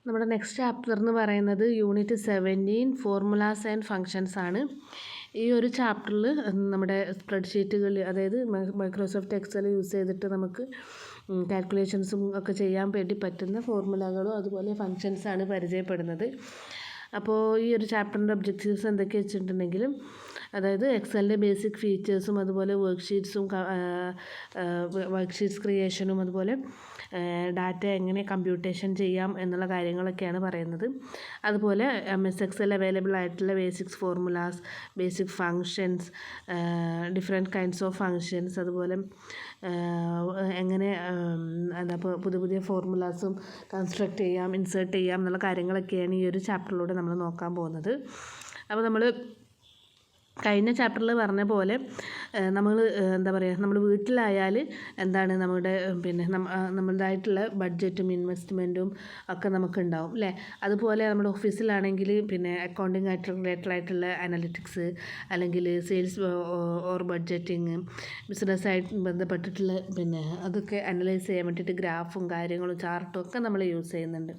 നമ്മുടെ next chapter എന്ന് പറയുന്നത് യൂണിറ്റ് 17 ഫോർമുലാസ് ആൻഡ് ഫങ്ഷൻസ് ആണ്. ഈ ഒരു ചാപ്റ്ററിൽ നമ്മുടെ സ്പ്രെഡ്ഷീറ്റുകൾ, അതായത് മൈക്രോസോഫ്റ്റ് എക്സൽ യൂസ് ചെയ്തിട്ട് നമുക്ക് കാൽക്കുലേഷൻസും ഒക്കെ ചെയ്യാൻ വേണ്ടി പറ്റുന്ന ഫോർമുലകളും അതുപോലെ ഫങ്ഷൻസാണ് പരിചയപ്പെടുന്നത്. അപ്പോൾ ഈ ഒരു ചാപ്റ്ററിൻ്റെ ഒബ്ജക്റ്റീവ്സ് എന്തൊക്കെയാ വെച്ചിട്ടുണ്ടെങ്കിലും, അതായത് എക്സലിൻ്റെ ബേസിക് ഫീച്ചേഴ്സും അതുപോലെ വർക്ക്ഷീറ്റ്സ് ക്രിയേഷനും അതുപോലെ ഡാറ്റ എങ്ങനെ കമ്പ്യൂട്ടേഷൻ ചെയ്യാം എന്നുള്ള കാര്യങ്ങളൊക്കെയാണ് പറയുന്നത്. അതുപോലെ MS എക്സൽ അവൈലബിൾ ആയിട്ടുള്ള basics formulas, basic functions, different kinds of functions, അതുപോലെ എങ്ങനെ പുതിയ പുതിയ ഫോർമുലാസും കൺസ്ട്രക്റ്റ് ചെയ്യാം, ഇൻസേർട്ട് ചെയ്യാം എന്നുള്ള കാര്യങ്ങളൊക്കെയാണ് ഈ ഒരു ചാപ്റ്ററിലൂടെ നമ്മൾ നോക്കാൻ പോകുന്നത്. അപ്പോൾ നമ്മൾ കഴിഞ്ഞ ചാപ്റ്ററിൽ പറഞ്ഞ പോലെ നമ്മൾ നമ്മൾ വീട്ടിലായാൽ എന്താണ് നമ്മുടെ നമ്മളുടേതായിട്ടുള്ള ബഡ്ജറ്റും ഇൻവെസ്റ്റ്മെൻറ്റും ഒക്കെ നമുക്കുണ്ടാവും അല്ലേ. അതുപോലെ നമ്മുടെ ഓഫീസിലാണെങ്കിൽ അക്കൗണ്ടിങ് ആയിട്ട് റിലേറ്റഡ് ആയിട്ടുള്ള അനലിറ്റിക്സ്, അല്ലെങ്കിൽ സെയിൽസ് ഓർ ബഡ്ജറ്റിങ്, ബിസിനസ്സായിട്ട് ബന്ധപ്പെട്ടിട്ടുള്ള അതൊക്കെ അനലൈസ് ചെയ്യാൻ വേണ്ടിയിട്ട് ഗ്രാഫും കാര്യങ്ങളും ചാർട്ടും ഒക്കെ നമ്മൾ യൂസ് ചെയ്യുന്നുണ്ട്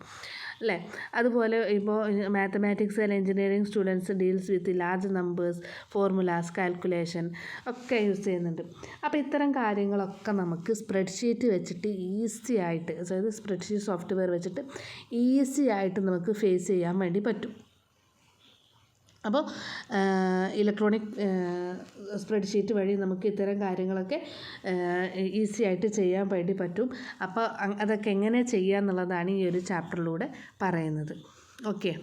അല്ലേ. അതുപോലെ ഇപ്പോൾ mathematics and engineering students deals with large numbers, formulas, calculation ഒക്കെ യൂസ് ചെയ്യുന്നുണ്ട്. അപ്പോൾ ഇത്തരം കാര്യങ്ങളൊക്കെ നമുക്ക് സ്പ്രെഡ്ഷീറ്റ് വെച്ചിട്ട് ഈസി ആയിട്ട്, അതായത് സ്പ്രെഡ്ഷീറ്റ് സോഫ്റ്റ്വെയർ വെച്ചിട്ട് ഈസി ആയിട്ട് നമുക്ക് ഫേസ് ചെയ്യാൻ വേണ്ടി പറ്റും. അപ്പോൾ ഇലക്ട്രോണിക് സ്പ്രെഡ്ഷീറ്റ് വഴി നമുക്ക് ഇത്തരം കാര്യങ്ങളൊക്കെ ഈസി ആയിട്ട് ചെയ്യാൻ വേണ്ടി പറ്റും. അപ്പോൾ അതൊക്കെ എങ്ങനെ ചെയ്യുക എന്നുള്ളതാണ് ഈ ഒരു ചാപ്റ്ററിലൂടെ പറയുന്നത്. ഓക്കെ,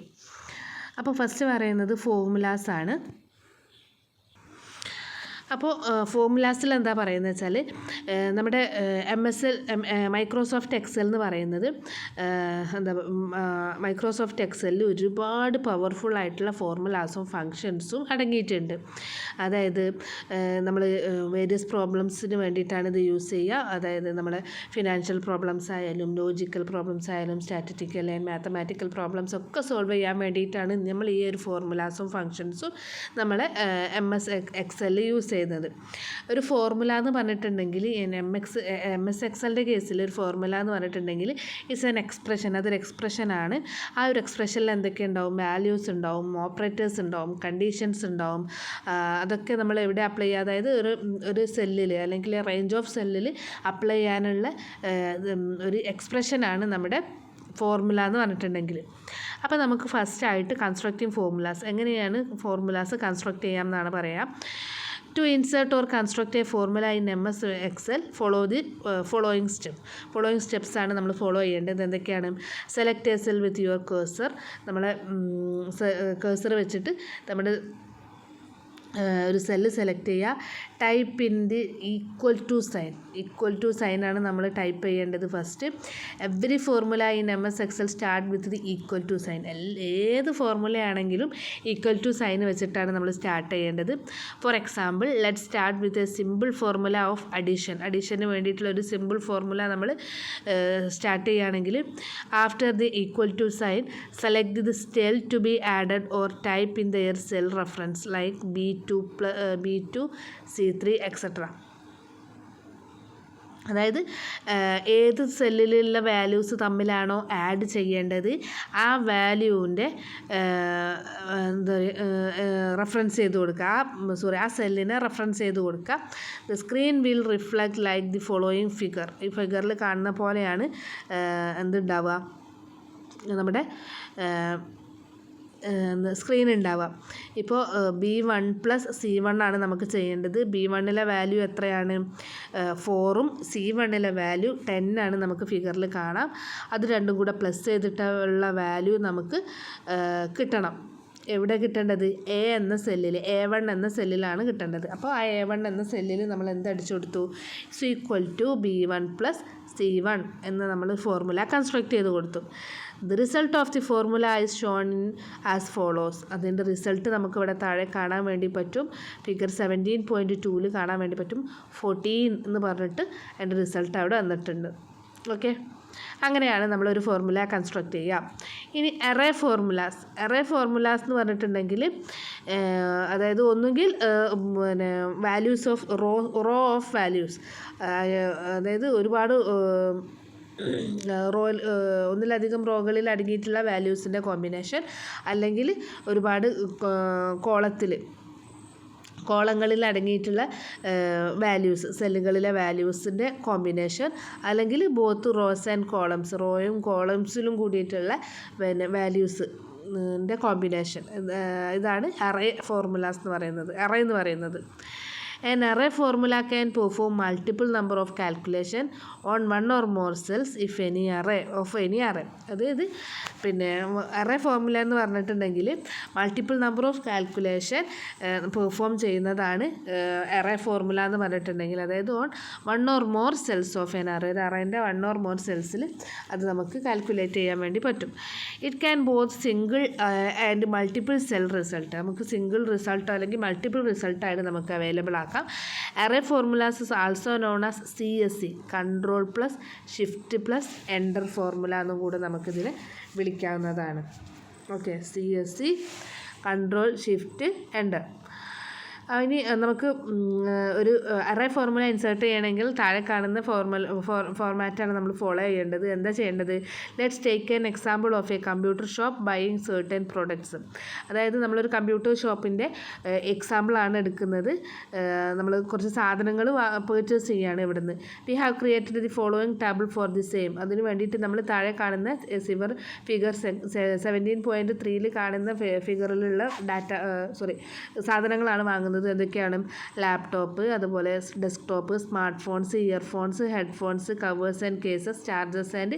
അപ്പോൾ ഫസ്റ്റ് പറയുന്നത് ഫോർമുലാസ് ആണ്. അപ്പോൾ ഫോർമുലാസിൽ എന്താ പറയുന്നത് വെച്ചാൽ, നമ്മുടെ മൈക്രോസോഫ്റ്റ് എക്സൽ എന്ന് പറയുന്നത് മൈക്രോസോഫ്റ്റ് എക്സലിൽ ഒരുപാട് പവർഫുൾ ആയിട്ടുള്ള ഫോർമുലാസും ഫങ്ഷൻസും അടങ്ങിയിട്ടുണ്ട്. അതായത് നമ്മൾ വേരിയസ് പ്രോബ്ലംസിന് വേണ്ടിയിട്ടാണ് ഇത് യൂസ് ചെയ്യുക. അതായത് നമ്മുടെ ഫിനാൻഷ്യൽ പ്രോബ്ലംസ് ആയാലും ലോജിക്കൽ പ്രോബ്ലംസ് ആയാലും സ്റ്റാറ്റിസ്റ്റിക്കൽ ആൻഡ് മാത്തമാറ്റിക്കൽ പ്രോബ്ലംസ് ഒക്കെ സോൾവ് ചെയ്യാൻ വേണ്ടിയിട്ടാണ് നമ്മൾ ഈ ഒരു ഫോർമുലാസും ഫങ്ഷൻസും നമ്മൾ MS എക്സലിൽ യൂസ് ചെയ്യുന്നത്. ഒരു ഫോർമുല എന്ന് പറഞ്ഞിട്ടുണ്ടെങ്കിൽ MS എക്സലിൻ്റെ കേസിൽ ഒരു ഫോർമുല എന്ന് പറഞ്ഞിട്ടുണ്ടെങ്കിൽ ഇറ്റ്സ് എൻ എക്സ്പ്രഷൻ, അതൊരു എക്സ്പ്രഷനാണ്. ആ ഒരു എക്സ്പ്രഷനിൽ എന്തൊക്കെ ഉണ്ടാവും? വാല്യൂസ് ഉണ്ടാവും, ഓപ്പറേറ്റേഴ്സ് ഉണ്ടാവും, കണ്ടീഷൻസ് ഉണ്ടാവും. അതൊക്കെ നമ്മൾ എവിടെ അപ്ലൈ ചെയ്യുക? അതായത് ഒരു സെല്ലിൽ അല്ലെങ്കിൽ റേഞ്ച് ഓഫ് സെല്ലിൽ അപ്ലൈ ചെയ്യാനുള്ള ഒരു എക്സ്പ്രഷനാണ് നമ്മുടെ ഫോർമുല എന്ന് പറഞ്ഞിട്ടുണ്ടെങ്കിൽ. അപ്പോൾ നമുക്ക് ഫസ്റ്റായിട്ട് കൺസ്ട്രക്റ്റിംഗ് ഫോർമുലാസ്, എങ്ങനെയാണ് ഫോർമുലാസ് കൺസ്ട്രക്റ്റ് ചെയ്യാം എന്നാണ് പറയാം. To insert or construct a formula in MS Excel, follow the following steps ആണ് നമ്മൾ ഫോളോ ചെയ്യേണ്ടത്. എന്തൊക്കെയാണ്? Select a cell with your cursor. നമ്മളെ കേഴ്സർ വെച്ചിട്ട് നമ്മുടെ ഒരു സെല്ല് സെലക്ട് ചെയ്യുക. Type in the equal to സൈനാണ് നമ്മൾ ടൈപ്പ് ചെയ്യേണ്ടത് first. Every formula in MS Excel start with the equal to sign. ഏത് ഫോർമുലയാണെങ്കിലും ഈക്വൽ ടു സൈൻ വെച്ചിട്ടാണ് നമ്മൾ സ്റ്റാർട്ട് ചെയ്യേണ്ടത്. For example, let start with a simple formula of അഡീഷന് വേണ്ടിയിട്ടുള്ള ഒരു സിമ്പിൾ ഫോർമുല നമ്മൾ സ്റ്റാർട്ട് ചെയ്യുകയാണെങ്കിൽ, after the equal to sign select the cell to be added or type in their cell reference like B2, C3 etcetera. അതായത് ഏത് സെല്ലിലുള്ള values തമ്മിലാണോ add ചെയ്യേണ്ടത് ആ വാല്യൂവിൻ്റെ reference ചെയ്ത് കൊടുക്കുക. ആ സെല്ലിനെ റെഫറൻസ് ചെയ്ത് കൊടുക്കുക. The screen will reflect like the following figure. ഈ ഫിഗറിൽ കാണുന്ന പോലെയാണ് എന്തുണ്ടാവുക? നമ്മുടെ സ്ക്രീൻ ഉണ്ടാവുക. ഇപ്പോൾ B1 + C1 ആണ് നമുക്ക് ചെയ്യേണ്ടത്. B1ലെ വാല്യൂ എത്രയാണ്? 4ഉം C1ലെ വാല്യൂ 10 ആണ് നമുക്ക് ഫിഗറിൽ കാണാം. അത് രണ്ടും കൂടെ പ്ലസ് ചെയ്തിട്ടുള്ള വാല്യൂ നമുക്ക് കിട്ടണം. എവിടെ കിട്ടേണ്ടത്? A1 എന്ന സെല്ലിലാണ് കിട്ടേണ്ടത്. അപ്പോൾ ആ A1 എന്ന സെല്ലിൽ നമ്മൾ എന്ത് അടിച്ചു കൊടുത്തു? ഈക്വൽ ടു B1 + C1 എന്ന് നമ്മൾ ഫോർമുല കൺസ്ട്രക്റ്റ് ചെയ്ത് കൊടുത്തു. The result of the formula is shown in as follows. അതിൻ്റെ റിസൾട്ട് നമുക്കിവിടെ താഴെ കാണാൻ വേണ്ടി പറ്റും. ഫിഗർ 17.2ൽ കാണാൻ വേണ്ടി പറ്റും. 14 എന്ന് പറഞ്ഞിട്ട് അതിൻ്റെ റിസൾട്ട് അവിടെ വന്നിട്ടുണ്ട്. ഓക്കെ, അങ്ങനെയാണ് നമ്മളൊരു ഫോർമുല കൺസ്ട്രക്റ്റ് ചെയ്യുക. ഇനി എറേ ഫോർമുലാസ് എന്ന് പറഞ്ഞിട്ടുണ്ടെങ്കിൽ, അതായത് ഒന്നുകിൽ values of row of values, അതായത് ഒരുപാട് ഒന്നിലധികം റോകളിൽ അടങ്ങിയിട്ടുള്ള വാല്യൂസിൻ്റെ കോമ്പിനേഷൻ, അല്ലെങ്കിൽ ഒരുപാട് കോളങ്ങളിൽ അടങ്ങിയിട്ടുള്ള വാല്യൂസ്, സെല്ലുകളിലെ വാല്യൂസിൻ്റെ കോമ്പിനേഷൻ, അല്ലെങ്കിൽ ബോത്ത് റോസ് ആൻഡ് കോളംസ്, റോയും കോളംസിലും കൂടിയിട്ടുള്ള വാല്യൂസിൻ്റെ കോമ്പിനേഷൻ. ഇതാണ് അറേ ഫോർമുലാസ് എന്ന് പറയുന്നത്. An array formula can perform multiple number of calculation on one or more cells if any array. അതായത് array formula എന്ന് പറഞ്ഞിട്ടുണ്ടെങ്കിൽ multiple number of calculation perform ചെയ്യുന്നതാണ് array formula എന്ന് പറഞ്ഞിട്ടുണ്ടെങ്കിൽ. അതായത് on one or more cells of N array, ഒരു അറേൻ്റെ one or more സെൽസിൽ അത് നമുക്ക് കാൽക്കുലേറ്റ് ചെയ്യാൻ വേണ്ടി പറ്റും. It can both single and multiple cell result, നമുക്ക് സിംഗിൾ റിസൾട്ടോ അല്ലെങ്കിൽ മൾട്ടിപ്പിൾ റിസൾട്ടായിട്ട് നമുക്ക് അവൈലബിൾ ആക്കാം. Array formulas is also known as CSE, control plus shift plus enter formula എന്നും കൂടെ നമുക്കിതിനെ വിളിക്കാവുന്നതാണ്. Okay, CSE, control shift enter. ഇനി നമുക്ക് ഒരു അറേ ഫോർമുല ഇൻസേർട്ട് ചെയ്യണമെങ്കിൽ താഴെ കാണുന്ന ഫോർമാറ്റാണ് നമ്മൾ ഫോളോ ചെയ്യേണ്ടത്. എന്താ ചെയ്യേണ്ടത്? Let's take an example of A computer shop buying certain products. അതായത് നമ്മളൊരു കമ്പ്യൂട്ടർ ഷോപ്പിൻ്റെ എക്സാമ്പിളാണ് എടുക്കുന്നത്. നമ്മൾ കുറച്ച് സാധനങ്ങൾ പർച്ചേസ് ചെയ്യുകയാണ് ഇവിടുന്ന്. We have created the following table for the same. അതിന് വേണ്ടിയിട്ട് നമ്മൾ താഴെ കാണുന്ന ഫിഗർ 17.3 കാണുന്ന ഫിഗറിലുള്ള സാധനങ്ങളാണ് വാങ്ങുന്നത്. എന്തൊക്കെയാണ്? ലാപ്ടോപ്പ്, അതുപോലെ desktop, smart phones, earphones, headphones, covers and cases, chargers and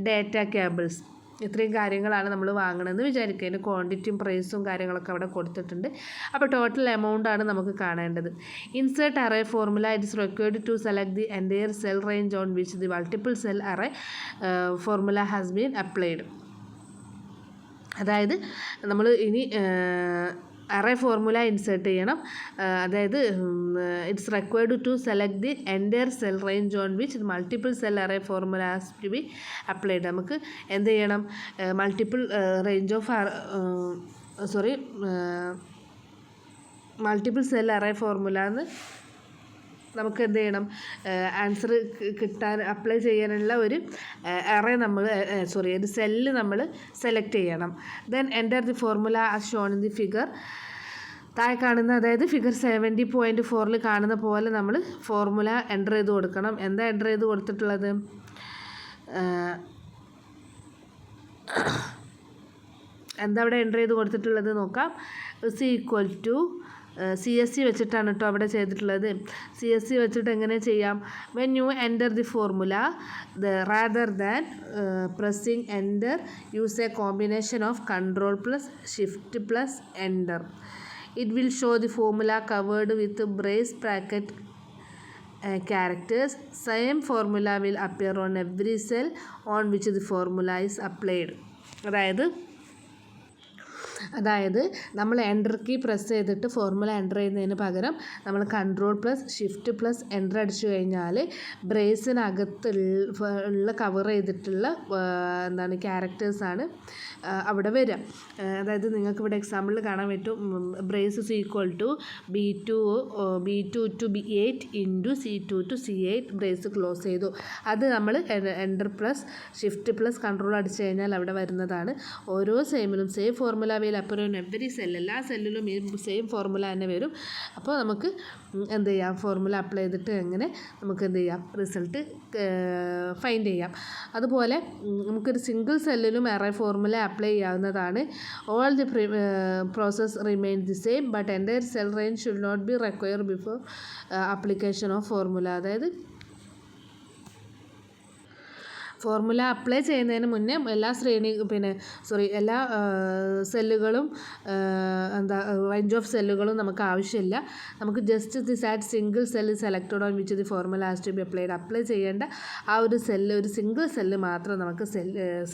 data cables. ഇത്രയും കാര്യങ്ങളാണ് നമ്മൾ വാങ്ങണമെന്ന് വിചാരിക്കുക. അതിൻ്റെ ക്വാണ്ടിറ്റിയും പ്രൈസും കാര്യങ്ങളൊക്കെ അവിടെ കൊടുത്തിട്ടുണ്ട്. അപ്പോൾ ടോട്ടൽ എമൗണ്ടാണ് നമുക്ക് കാണേണ്ടത്. Insert array formula. It is required to select the entire cell range on which the multiple cell array formula has been applied. അതായത് നമ്മൾ ഇനി അറേ ഫോർമുല ഇൻസേർട്ട് ചെയ്യണം. അതായത് it's required to select the entire cell range on which multiple cell array formula has to be applied. നമുക്ക് എന്ത് ചെയ്യണം? Multiple range of multiple cell array formula എന്ന് നമുക്ക് എന്ത് ചെയ്യണം? ആൻസർ കിട്ടാൻ അപ്ലൈ ചെയ്യാനുള്ള ഒരു അറേ ഒരു സെല്ല് നമ്മൾ സെലക്ട് ചെയ്യണം. Then enter the formula as shown in the figure. താഴെ കാണുന്ന, അതായത് ഫിഗർ 70.4 കാണുന്ന പോലെ നമ്മൾ ഫോർമുല എൻ്റർ ചെയ്ത് കൊടുക്കണം. എന്താ എൻ്റർ ചെയ്ത് കൊടുത്തിട്ടുള്ളത്? എന്താ അവിടെ എൻ്റർ ചെയ്ത് കൊടുത്തിട്ടുള്ളത് നോക്കാം. ഇസ് ഈക്വൽ ടു CSE വെച്ചിട്ടാണ് കേട്ടോ അവിടെ ചെയ്തിട്ടുള്ളത്. CSE വെച്ചിട്ട് എങ്ങനെ ചെയ്യാം? When you enter the formula, rather than pressing enter, use A combination of control plus shift plus enter. It will show the formula covered with brace bracket characters. Same formula will appear on every cell on which the formula is applied. അതായത് നമ്മൾ enter key press ചെയ്തിട്ട് formula enter ചെയ്യുന്നതിന് പകരം നമ്മൾ control plus shift plus enter അടിച്ചു കഴിഞ്ഞാൽ ബ്രേസിനകത്തുള്ള cover ചെയ്തിട്ടുള്ള ക്യാരക്ടേഴ്സാണ് അവിടെ വരിക. അതായത് നിങ്ങൾക്ക് ഇവിടെ എക്സാമ്പിളിൽ കാണാൻ പറ്റും. Brace is equal to B2 to B8 into C2 to C8 brace close ചെയ്തു. അത് നമ്മൾ enter plus shift plus control അടിച്ചു കഴിഞ്ഞാൽ അവിടെ വരുന്നതാണ്. ഓരോ സെയിമിലും സെയിം ഫോർമുല അപ്പുറം എവരി സെൽ, എല്ലാ സെല്ലിലും ഈ സെയിം ഫോർമുല തന്നെ വരും. അപ്പോൾ നമുക്ക് എന്ത് ചെയ്യാം? ഫോർമുല അപ്ലൈ ചെയ്തിട്ട് എങ്ങനെ നമുക്ക് എന്ത് ചെയ്യാം? റിസൾട്ട് ഫൈൻഡ് ചെയ്യാം. അതുപോലെ നമുക്കൊരു സിംഗിൾ സെല്ലിലും അറേ ഫോർമുല അപ്ലൈ ചെയ്യാവുന്നതാണ്. All the process remain the same, but entire cell range should not be require before application of formula. അതായത് ഫോർമുല അപ്ലൈ ചെയ്യുന്നതിന് മുന്നേ എല്ലാ എല്ലാ സെല്ലുകളും റേഞ്ച് ഓഫ് സെല്ലുകളും നമുക്ക് ആവശ്യമില്ല. നമുക്ക് just this at single cell selected on which the formula has to be applied. Apply ചെയ്യേണ്ട ആ ഒരു സിംഗിൾ സെല്ല് മാത്രം നമുക്ക്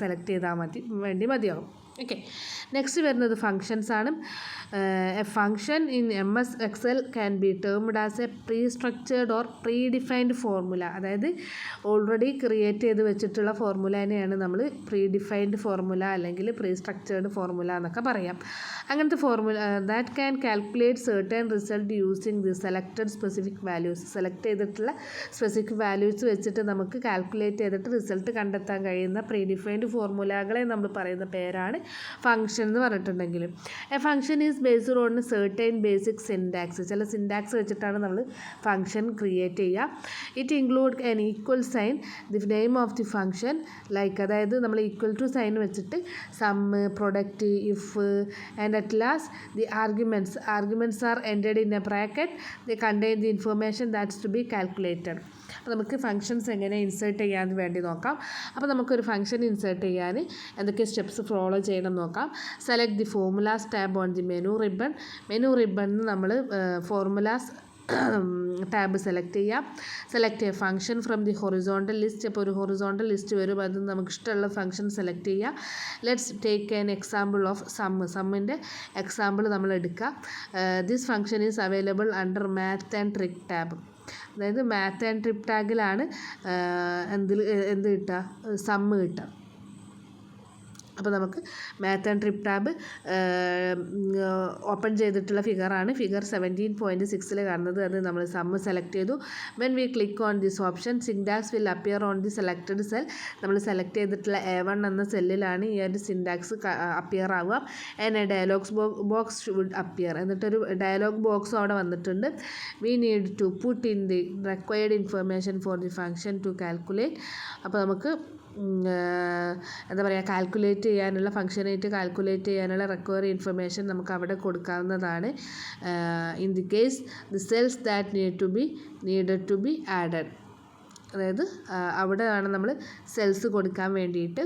സെലക്ട് ചെയ്താൽ മതിയാവും. ഓക്കെ, നെക്സ്റ്റ് വരുന്നത് ഫങ്ഷൻസ് ആണ്. A function in MS Excel can be termed as A pre structured or pre defined formula. അതായത് ഓൾറെഡി ക്രിയേറ്റ് ചെയ്ത് വെച്ചിട്ടുള്ള ഫോർമുലേനെയാണ് നമ്മൾ പ്രീ ഡിഫൈൻഡ് ഫോർമുല അല്ലെങ്കിൽ പ്രീ സ്ട്രക്ചേർഡ് ഫോർമുല എന്നൊക്കെ പറയാം. അങ്ങനത്തെ formula that can calculate certain result using the selected specific values. Select ചെയ്തിട്ടുള്ള specific values വെച്ചിട്ട് നമുക്ക് കാൽക്കുലേറ്റ് ചെയ്തിട്ട് റിസൾട്ട് കണ്ടെത്താൻ കഴിയുന്ന പ്രീ ഡിഫൈൻഡ് ഫോർമുലകളെ നമ്മൾ പറയുന്ന പേരാണ് ഫങ്ഷൻ എന്ന് പറഞ്ഞിട്ടുണ്ടെങ്കിൽ. A function is based on certain basic syntax. ചില സിൻടാക്സ് വെച്ചിട്ടാണ് നമ്മൾ ഫങ്ഷൻ ക്രിയേറ്റ് ചെയ്യുക. It include an equal sign, the name of the function, like അതായത് നമ്മൾ ഈക്വൽ ടു സൈൻ വെച്ചിട്ട് sum, product, if and at last the arguments are entered in a bracket. The contain the information that's to be calculated. അപ്പോൾ നമുക്ക് functions എങ്ങനെ insert ചെയ്യാൻ വേണ്ടി നോക്കാം. അപ്പോൾ നമുക്കൊരു ഫങ്ഷൻ ഇൻസേർട്ട് ചെയ്യാൻ എന്തൊക്കെ സ്റ്റെപ്സ് ഫോളോ ചെയ്യണം നോക്കാം. Select the formulas tab on the menu ribbon. Menu റിബണിൽ നമ്മൾ ഫോർമുലാസ് ടാബ് സെലക്ട് ചെയ്യാം. സെലക്ട് ചെയ്യുക function from the horizontal list. അപ്പോൾ ഒരു ഹൊറിസോണ്ടൽ ലിസ്റ്റ് വരും, അത് നമുക്ക് ഇഷ്ടമുള്ള ഫങ്ഷൻ സെലക്ട് ചെയ്യുക. Let's take an example of സമ്മിൻ്റെ എക്സാമ്പിൾ നമ്മൾ എടുക്കുക. This function is available under math and trig tab. അതായത് മാത്ത് ആൻഡ് ട്രിക്ക് ടാഗിലാണ് എന്ത് കിട്ടുക, സമ്മ് കിട്ടുക. അപ്പോൾ നമുക്ക് math and trig tab open ചെയ്തിട്ടുള്ള ഫിഗറാണ്. ഫിഗർ 17.6 കാണുന്നത്. അത് നമ്മൾ സമ്മ് സെലക്ട് ചെയ്തു. When we click on this option syntax will appear on the selected cell. നമ്മൾ സെലക്ട് ചെയ്തിട്ടുള്ള A1 എന്ന സെല്ലിലാണ് ഈ ഒരു സിൻടാക്സ് അപ്പിയർ ആവുക. And a dialogs box would appear. എന്നിട്ടൊരു ഡയലോഗ് ബോക്സ് അവിടെ വന്നിട്ടുണ്ട്. We need to put in the required information for the function to calculate. അപ്പോൾ നമുക്ക് എന്താ പറയുക, കാൽക്കുലേറ്റ് ചെയ്യാനുള്ള ഫങ്ഷനായിട്ട് കാൽക്കുലേറ്റ് ചെയ്യാനുള്ള റിക്വയർഡ് ഇൻഫർമേഷൻ നമുക്ക് അവിടെ കൊടുക്കാവുന്നതാണ്. In the case the cells that needed to be added. അതായത് അവിടെയാണ് നമ്മൾ സെൽസ് കൊടുക്കാൻ വേണ്ടിയിട്ട്.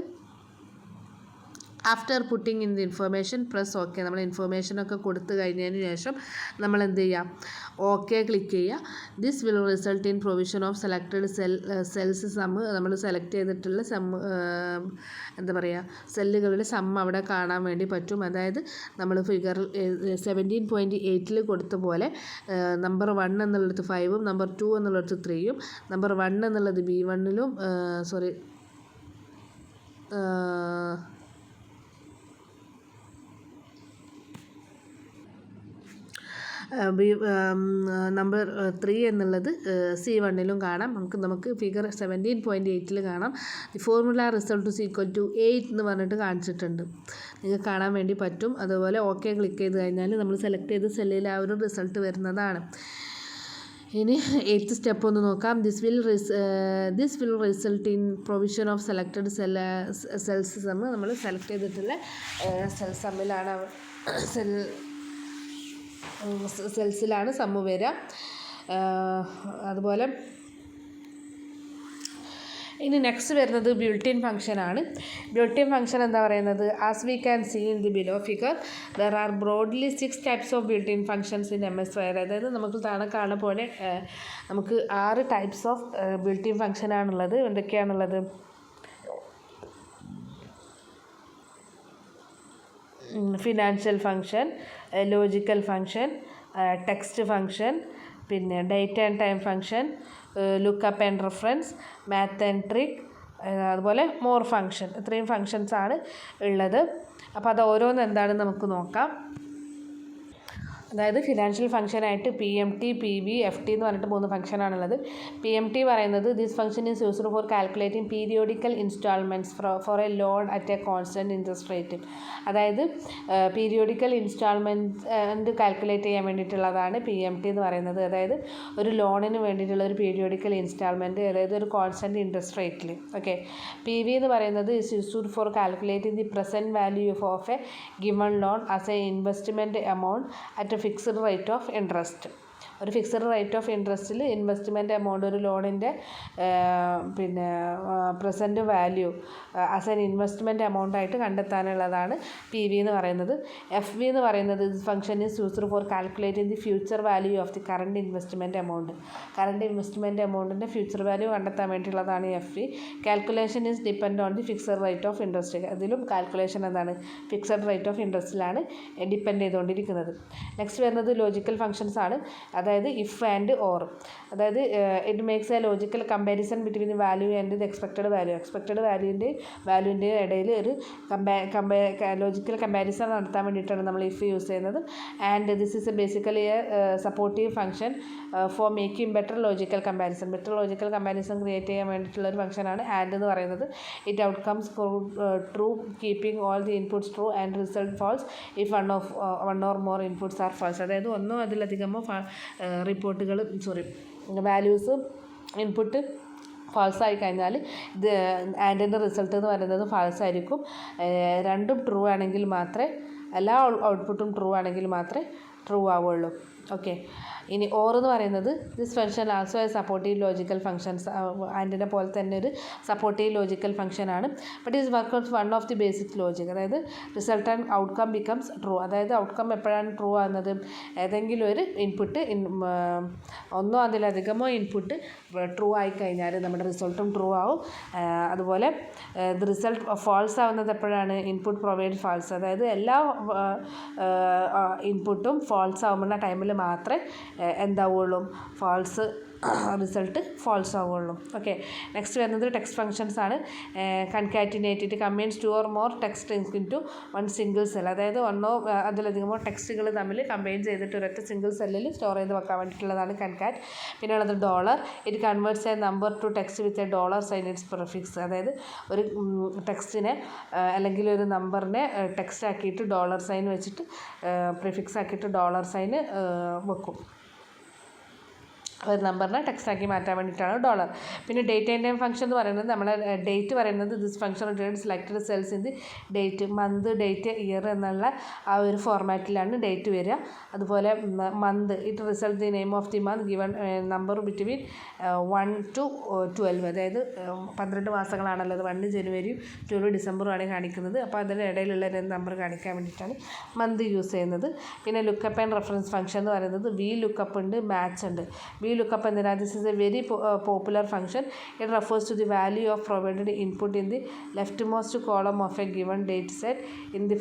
After putting in the information press okay. നമ്മൾ ഇൻഫർമേഷനൊക്കെ കൊടുത്തു കഴിഞ്ഞതിന് ശേഷം നമ്മൾ എന്ത് ചെയ്യുക, ഓക്കെ ക്ലിക്ക് ചെയ്യുക. This will result in provision of selected cells sum. നമ്മൾ സെലക്ട് ചെയ്തിട്ടുള്ള എന്താ പറയുക, സെല്ലുകളുടെ സമ്മ് അവിടെ കാണാൻ വേണ്ടി പറ്റും. അതായത് നമ്മൾ ഫിഗർ 17.8 കൊടുത്ത പോലെ നമ്പർ 1 എന്നുള്ളത് 5ഉം നമ്പർ 2 എന്നുള്ളത് 3യും നമ്പർ 1 എന്നുള്ളത് B1ലും നമ്പർ 3 എന്നുള്ളത് C1ലും കാണാം. നമുക്ക് ഫിഗർ 17.8 കാണാം. The formula result is equal to 8 എന്ന് പറഞ്ഞിട്ട് കാണിച്ചിട്ടുണ്ട്. നിങ്ങൾക്ക് കാണാൻ വേണ്ടി പറ്റും. അതുപോലെ ഓക്കെ ക്ലിക്ക് ചെയ്ത് കഴിഞ്ഞാൽ നമ്മൾ സെലക്ട് ചെയ്ത സെല്ലിൽ ആ ഒരു റിസൾട്ട് വരുന്നതാണ്. ഇനി 8th സ്റ്റെപ്പ് ഒന്ന് നോക്കാം. This will result in provision of selected cells sum. നമ്മൾ സെലക്ട് ചെയ്തിട്ടുള്ള സമ്മിലാണ് സെൽസിലാണ് സമ്മ് വരിക. അതുപോലെ ഇനി നെക്സ്റ്റ് വരുന്നത് ബിൽറ്റ് ഇൻ ഫംഗ്ഷനാണ്. ബിൽറ്റ് ഇൻ ഫംഗ്ഷൻ എന്താ പറയുന്നത്, as we can see in the below figure there are broadly 6 types of built in functions in MS Word. അതായത് നമുക്ക് കാണുന്ന പോലെ നമുക്ക് 6 ടൈപ്സ് ഓഫ് ബിൽറ്റ് ഇൻ ഫംഗ്ഷനാണുള്ളത്. എന്തൊക്കെയാണുള്ളത്? Financial function, logical function, text function, പിന്നെ date and time function, lookup and reference, math and trick, അതുപോലെ more function. ഇത്രയും ഫംഗ്ഷൻസാണ് ഉള്ളത്. അപ്പോൾ അത് ഓരോന്ന് എന്താണെന്ന് നമുക്ക് നോക്കാം. അതായത് ഫിനാൻഷ്യൽ ഫംഗ്ഷനായിട്ട് PMT, PV, FT എന്ന് പറഞ്ഞിട്ട് 3 ഫംഗ്ഷനാണുള്ളത്. PMT പറയുന്നത് this function is used for calculating periodical instalments for a loan at a constant interest rate. അതായത് പീരിയോഡിക്കൽ ഇൻസ്റ്റാൾമെൻറ്റ് കാൽക്കുലേറ്റ് ചെയ്യാൻ വേണ്ടിയിട്ടുള്ളതാണ് PMT എന്ന് പറയുന്നത്. അതായത് ഒരു ലോണിന് വേണ്ടിയിട്ടുള്ള ഒരു പീരിയോഡിക്കൽ ഇൻസ്റ്റാൾമെൻറ്റ്, അതായത് ഒരു കോൺസ്റ്റൻറ്റ് ഇൻട്രസ്റ്റ് റേറ്റിൽ. ഓക്കെ. PV എന്ന് പറയുന്നത് is used for calculating the present value of a given loan as a investment amount at fixed rate of interest. ഒരു ഫിക്സഡ് റേറ്റ് ഓഫ് ഇൻട്രസ്റ്റിൽ ഇൻവെസ്റ്റ്മെൻറ്റ് എമൗണ്ട് ഒരു ലോണിൻ്റെ പിന്നെ present value as an investment amount ആയിട്ട് കണ്ടെത്താനുള്ളതാണ് P V എന്ന് പറയുന്നത്. F V എന്ന് പറയുന്നത് function is used for calculating the future value of the current investment amount. Current investment എമൗണ്ടിൻ്റെ ഫ്യൂച്ചർ വാല്യൂ കണ്ടെത്താൻ വേണ്ടിയുള്ളതാണ് F V. Calculation is depend on the fixed rate of interest. അതിലും calculation എന്താണ്, fixed rate of ഇൻട്രസ്റ്റിലാണ് depend ചെയ്തുകൊണ്ടിരിക്കുന്നത്. Next വരുന്നത് logical functions ആണ്. അതായത് ഇഫ് ആൻഡ് ഓർ. അതായത് it makes a logical comparison between the value and the expected value. Expected വാല്യൂൻ്റെ ഇടയിൽ ഒരു ലോജിക്കൽ കമ്പാരിസൺ നടത്താൻ വേണ്ടിയിട്ടാണ് നമ്മൾ ഇഫ് യൂസ് ചെയ്യുന്നത്. And this is basically a supportive function for making better logical comparison. Better logical comparison create ചെയ്യാൻ വേണ്ടിയിട്ടുള്ള ഒരു ഫംഗ്ഷനാണ് ആൻഡ് എന്ന് പറയുന്നത്. It outcomes true keeping all the inputs true and result false if one or more inputs are false. അതായത് ഒന്നോ അതിലധികമോ values input false ആയി കഴിഞ്ഞാൽ ഇത് ആൻഡിൻ്റെ റിസൾട്ട് എന്ന് പറയുന്നത് ഫാൾസ് ആയിരിക്കും. രണ്ടും ട്രൂ ആണെങ്കിൽ മാത്രമേ, എല്ലാ ഔട്ട്പുട്ടും ട്രൂ ആണെങ്കിൽ മാത്രമേ ട്രൂ ആവുള്ളൂ. ഓക്കെ. ഇനി ഓർ എന്ന് പറയുന്നത് this function also a supportive logical functions. ആൻഡിനെ പോലെ തന്നെ ഒരു സപ്പോർട്ടീവ് ലോജിക്കൽ ഫംഗ്ഷനാണ്. But is work out one of the basic logic. അതായത് result and outcome becomes true. അതായത് ഔട്ട്കം എപ്പോഴാണ് ട്രൂ ആകുന്നത്, ഏതെങ്കിലും ഒരു ഇൻപുട്ട് ഒന്നോ അതിലധികമോ ഇൻപുട്ട് ട്രൂ ആയിക്കഴിഞ്ഞാൽ നമ്മുടെ റിസൾട്ടും ട്രൂ ആവും. അതുപോലെ റിസൾട്ട് ഫാൾസ് ആവുന്നത് എപ്പോഴാണ്, ഇൻപുട്ട് പ്രൊവൈഡ് ഫാൾസ്. അതായത് എല്ലാ ഇൻപുട്ടും ഫാൾസ് ആവുന്ന ടൈമിൽ മാത്രമേ എന്താവുള്ളൂ, റിസൾട്ട് ഫാൾസ് ആവുള്ളൂ. ഓക്കെ. നെക്സ്റ്റ് വരുന്നത് ടെക്സ്റ്റ് ഫംഗ്ഷൻസ് ആണ്. Concatenate, it combines 2 or more text into one single cell. അതായത് ഒന്നോ അതിലധികമോ ടെക്സ്റ്റുകൾ തമ്മിൽ കമ്പൈൻ ചെയ്തിട്ട് ഒരൊറ്റ സിംഗിൾ സെല്ലിൽ സ്റ്റോർ ചെയ്ത് വെക്കാൻ വേണ്ടിയിട്ടുള്ളതാണ് കൺകാറ്റ്. പിന്നെ ഉള്ളത് dollar. It converts a number to text with a dollar sign its prefix. അതായത് ഒരു ടെക്സ്റ്റിനെ അല്ലെങ്കിൽ ഒരു നമ്പറിനെ ടെക്സ്റ്റ് ആക്കിയിട്ട് ഡോളർ സൈൻ വെച്ചിട്ട് പ്രിഫിക്സ് ആക്കിയിട്ട് ഡോളർ സൈൻ വെക്കും. ഒരു നമ്പറിനെ ടെക്സ്റ്റാക്കി മാറ്റാൻ വേണ്ടിയിട്ടാണ് ഡോളർ. പിന്നെ ഡേറ്റ് ആൻഡ് ടൈം ഫംഗ്ഷൻ എന്ന് പറയുന്നത് നമ്മളെ ഡേറ്റ് പറയുന്നത് this function return selected cells in the date, month, date, year എന്നുള്ള ആ ഒരു ഫോർമാറ്റിലാണ് ഡേറ്റ് വരിക. അതുപോലെ month, it result the name of the month given number between 1 to 12. അതായത് 12 മാസങ്ങളാണല്ലോ അത്. 1 ജനുവരിയും 12 ഡിസംബറും ആണ് കാണിക്കുന്നത്. അപ്പോൾ അതിൻ്റെ ഇടയിലുള്ള നമ്പർ കാണിക്കാൻ വേണ്ടിയിട്ടാണ് മന്ത് യൂസ് ചെയ്യുന്നത്. പിന്നെ ലുക്കപ്പ് ആൻഡ് റെഫറൻസ് ഫംഗ്ഷൻ എന്ന് പറയുന്നത് വി ലുക്കപ്പ് ഉണ്ട്, മാച്ച് ഉണ്ട്. VLOOKUP എന്തിനാ, this is a very popular function. It refers to the value of provided input in the left most column of a given data set in the